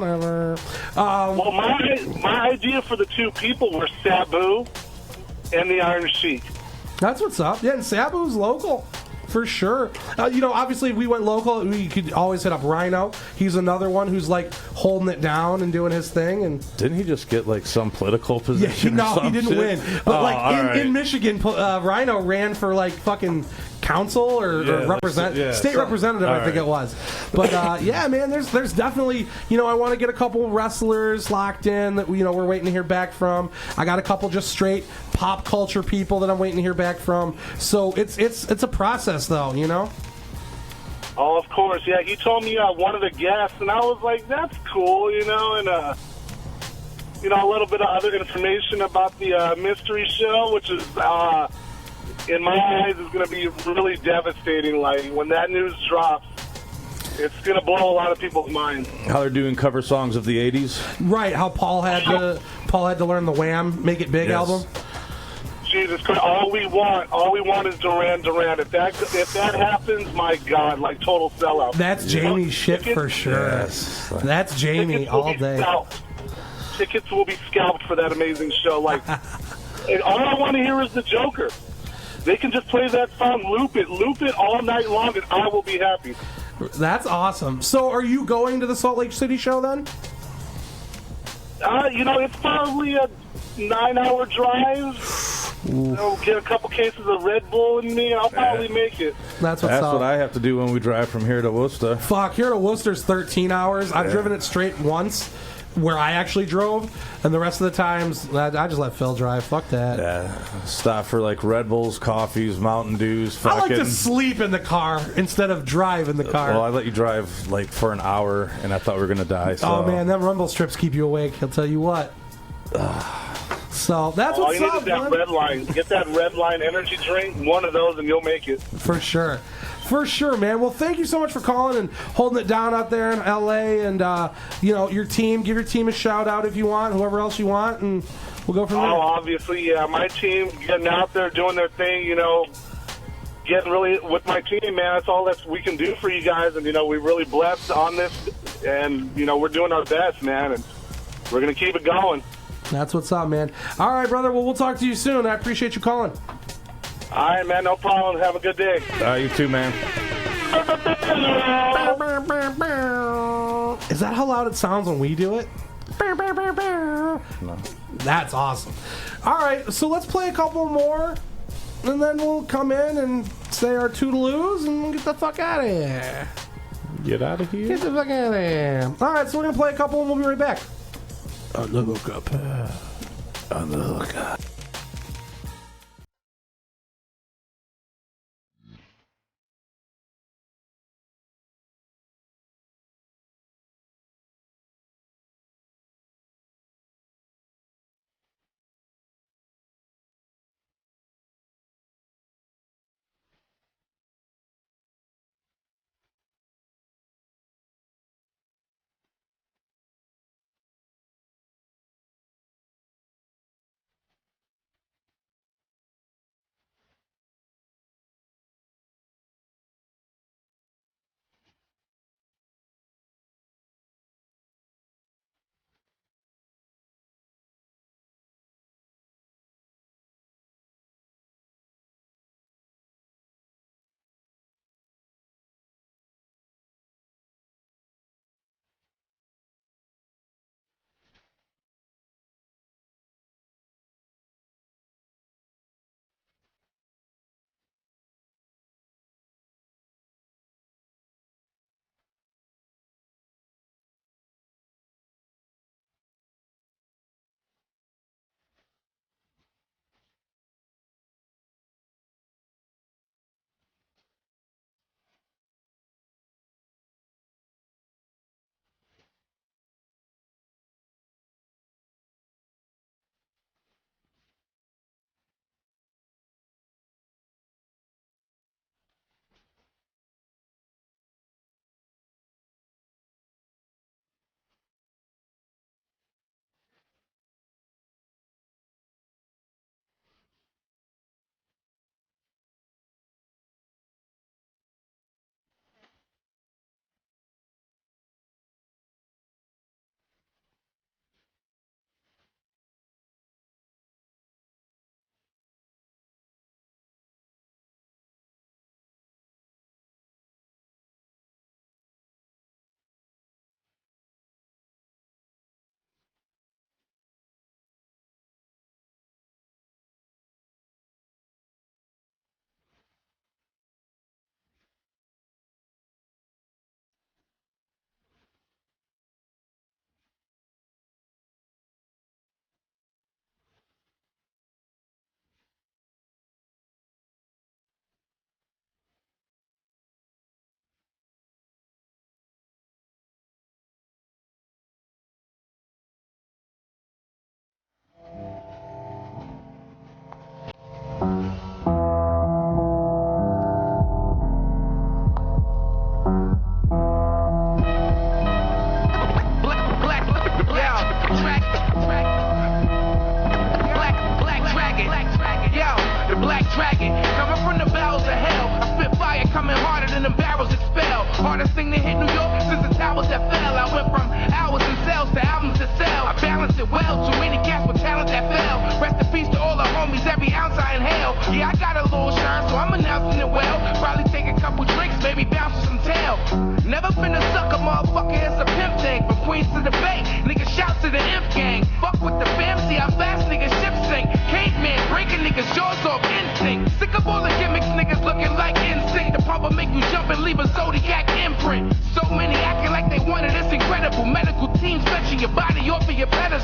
my idea for the 2 people were Sabu and the Iron Sheik. That's what's up. Yeah, and Sabu's local. For sure. You know, obviously, if we went local, we could always hit up Rhino. He's another one who's, like, holding it down and doing his thing. And didn't he just get, like, some political position? Yeah, or he didn't shit? win. But, in Michigan, Rhino ran for, like, fucking council or state representative, I think it was. But yeah, man, there's definitely, you know, I want to get a couple wrestlers locked in that, you know, we're waiting to hear back from. I got a couple just straight pop culture people that I'm waiting to hear back from. So it's a process, though, you know. Oh, of course, yeah. He told me one of the guests, and I was like, that's cool, you know, and you know, a little bit of other information about the mystery show, which is in my eyes, is going to be really devastating. Like, when that news drops, it's going to blow a lot of people's minds. How they're doing cover songs of the 80s? Right, how Paul had to learn the Wham! Make It Big album. Jesus Christ, all we want is Duran Duran. If that happens, my God, like total sellout. That's Jamie's shit for sure. Yes. That's Jamie all day. Tickets will be scalped for that amazing show. Like, and all I want to hear is the Joker. They can just play that song, loop it all night long, and I will be happy. That's awesome. So are you going to the Salt Lake City show then? It's probably a 9-hour drive. Get a couple cases of Red Bull in me, and I'll probably make it. That's what I have to do when we drive from here to Worcester. Fuck, here to Worcester's 13 hours. I've driven it straight once, where I actually drove, and the rest of the times, I just let Phil drive. Fuck that. Yeah, stop for like Red Bulls, coffees, Mountain Dews. I like to sleep in the car instead of drive in the car. Well, I let you drive like for an hour, and I thought we were going to die. So. Oh, man, them rumble strips keep you awake. I'll tell you what. So that's all what's you up, need is that man. Red Line. Get that Red Line energy drink, one of those, and you'll make it. For sure. For sure, man. Well, thank you so much for calling and holding it down out there in L.A. And, your team. Give your team a shout-out if you want, whoever else you want, and we'll go from there. Oh, obviously, yeah. My team getting out there, doing their thing, getting really with my team, man. That's all that we can do for you guys. And, we're really blessed on this. And, we're doing our best, man. And we're going to keep it going. That's what's up, man. All right, brother. Well, we'll talk to you soon. I appreciate you calling. All right, man. No problem. Have a good day. You too, man. Is that how loud it sounds when we do it? No. That's awesome. All right, so let's play a couple more, and then we'll come in and say our toodaloos and get the fuck out of here. Get out of here? Get the fuck out of here. All right, so we're going to play a couple, and we'll be right back. On the hookup. On the hookup.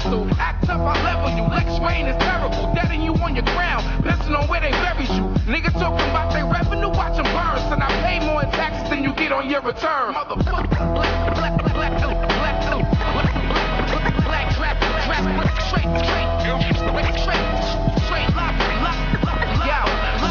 pistol. Act tough, I level you. Lex Rain is terrible. Deading you on your ground. Pissing on where they buried you. Niggas talking about their revenue, watch them burn. Son, I pay more in taxes than you get on your return. Motherfucker.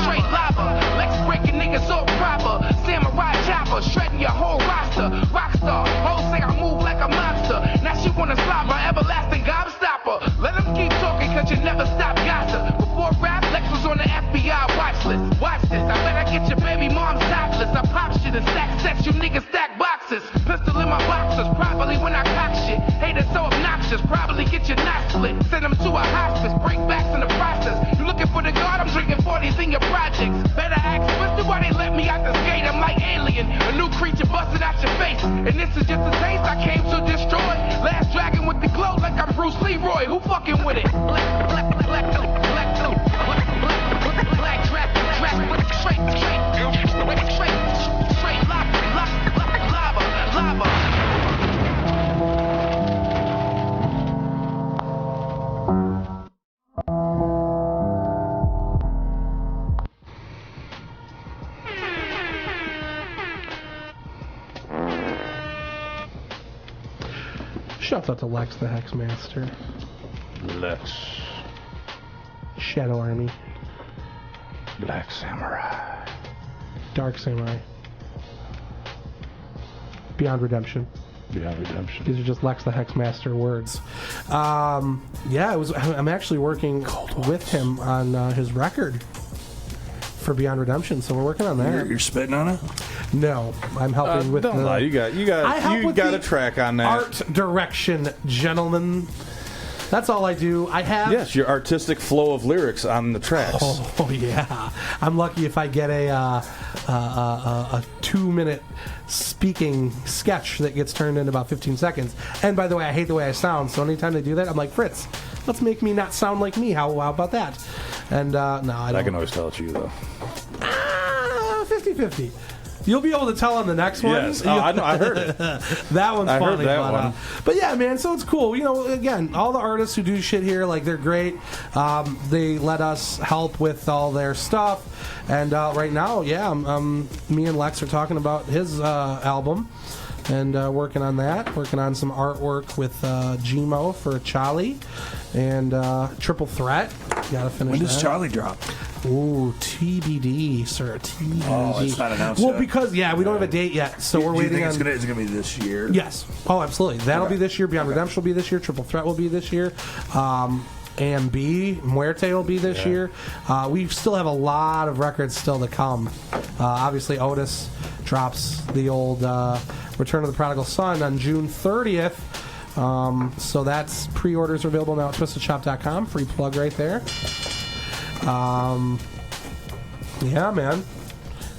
Straight lava. Lex breaking niggas all proper. Samurai chopper, shredding your whole roster. Rockstar, hoes say I move like a monster. Now she wanna slide my everlasting gobstopper. Let them keep talking cause you never stop gossip. Before rap, Lex was on the FBI watch list. Watch this, I bet I get your baby mom topless. I pop shit and stack sets, you niggas stack boxes. Pistol in my boxers, probably when I cock shit. Haters so obnoxious, probably get your knot split. Send them to a hospice, break backs in the process. You looking for the guard, I'm drinking 40s in your projects. Better ask Twisted why they let me out the skate. I'm like alien, a new creature busted out your face. And this is just a taste I came to destroy. Last dragon with the glow like I'm Bruce Leroy. Who fucking with it? Shouts out to Lex the Hexmaster. Lex. Shadow Army. Black Samurai. Dark Samurai. Beyond Redemption. Beyond Redemption. These are just Lex the Hexmaster words. Yeah, I'm actually working with him on his record for Beyond Redemption, so we're working on that. You're spitting on it? No, I'm helping with don't lie. You got a track on that. Art direction, gentlemen. That's all I do. I have... Yes, your artistic flow of lyrics on the tracks. Oh yeah. I'm lucky if I get a 2-minute speaking sketch that gets turned in about 15 seconds. And by the way, I hate the way I sound, so anytime they do that, I'm like, Fritz, let's make me not sound like me. How about that? And no, I don't. I can always tell it's you, though. 50-50. You'll be able to tell on the next one. Yes, I know. I heard it. That one's funny. Heard that one. But yeah, man, so it's cool. You know, again, all the artists who do shit here, like, they're great. They let us help with all their stuff. And right now, yeah, me and Lex are talking about his album and working on that. Working on some artwork with Gmo for Charlie and Triple Threat. Gotta finish When does that. Charlie drop? Ooh, TBD, sir. TBD. Oh, it's not announced well, yet. because, we don't have a date yet, so we're Do you waiting think on... is it going to be this year? Yes. Oh, absolutely. That'll be this year. Beyond Redemption will be this year. Triple Threat will be this year. AMB, Muerte will be this year. We still have a lot of records still to come. Obviously, Otis drops the old Return of the Prodigal Son on June 30th. So that's pre-orders are available now at twistedshop.com. Free plug right there. Yeah, man.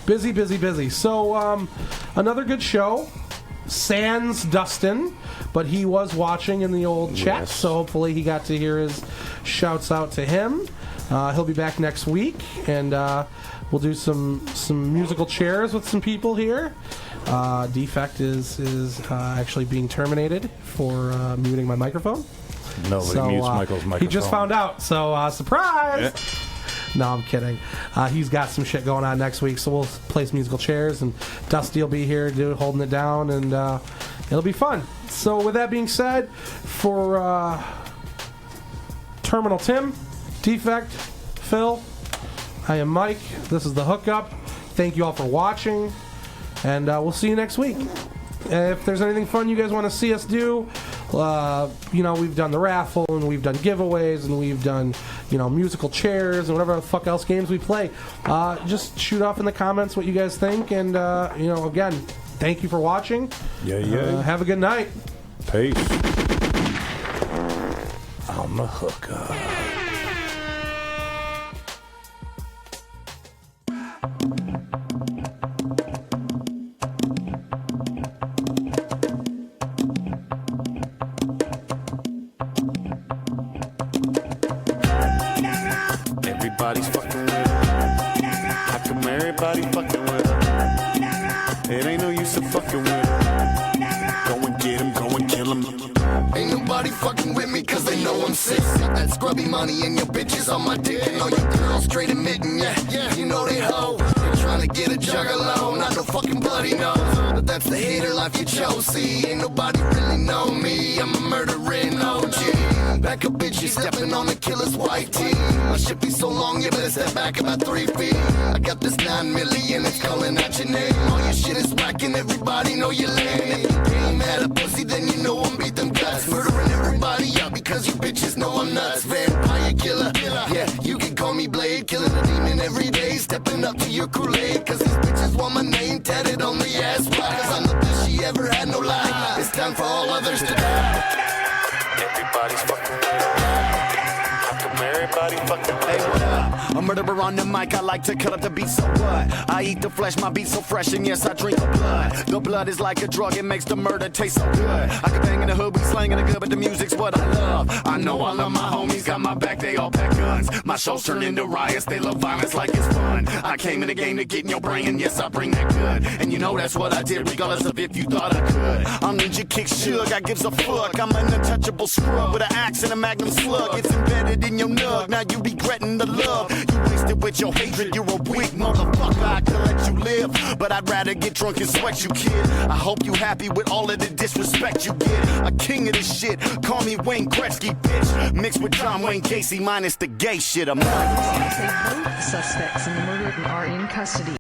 Busy. So, another good show. Sans Dustin, but he was watching in the old chat, so hopefully he got to hear his shouts out to him. He'll be back next week, and we'll do some musical chairs with some people here. Defect is actually being terminated for muting my microphone. Nobody mutes Michael's microphone. He just found out, so surprise! Yeah. No, I'm kidding. He's got some shit going on next week, so we'll play some musical chairs, and Dusty will be here holding it down, and it'll be fun. So with that being said, for Terminal Tim, Defect, Phil, I am Mike. This is the Hookup. Thank you all for watching, and we'll see you next week. If there's anything fun you guys want to see us do, we've done the raffle, and we've done giveaways, and we've done, musical chairs, and whatever the fuck else games we play. Just shoot off in the comments what you guys think, and, again, thank you for watching. Yeah. Have a good night. Peace. I'm the Hookup. Everybody's fucking with her. How come everybody fucking with her? It ain't no use of fucking with her. Go and get him, go and kill him. Ain't nobody nobody fucking with me cause they know I'm sick. Got that scrubby money and your bitches on my dick. And all your girls straight admitting, yeah, you know they hoe. They're trying to get a juggalo, not no fucking bloody nose. But that's the hater life you chose, see. Ain't nobody really know me, I'm a murdering OG. Back up bitch, you stepping on the killer's white tee. My shit be so long, you better step back about 3 feet. I got this 9 million, it's calling out your name. All your shit is whacking, everybody know you're lame. If you came at a pussy, then you know I'm beat them guts. Murdering everybody out because you bitches know I'm nuts. Vampire killer, yeah, you can call me Blade. Killing a demon every day, stepping up to your Kool-Aid. Cause these bitches want my name tatted on the ass. Why? Cause I'm the best she ever had, no lie. It's time for all others to die. Everybody's fucking with her. Everybody fucking with her. Hey, what up? A murderer on the mic, I like to cut up the beat, so what? I eat the flesh, my beat so fresh, and yes, I drink the blood. The blood is like a drug, it makes the murder taste so good. I can bang in the hood, we slanging the good, but the music's what I love. I know I love my homies, got my back, they all pack guns. My shows turn into riots, they love violence like it's fun. I came in the game to get in your brain, and yes, I bring that good. And you know that's what I did, regardless of if you thought I could. I'm Ninja Kick Shook, I gives a fuck. I'm an untouchable scrub with an axe and a magnum slug. It's embedded in your nug, now you regretting the love. You wasted with your hatred, you're a weak motherfucker. I could let you live, but I'd rather get drunk and sweat you, kid. I hope you happy with all of the disrespect you get. A king of this shit, call me Wayne Gretzky, bitch. Mixed with John Wayne Casey minus the gay shit. I'm not. Both suspects in the murder are in custody.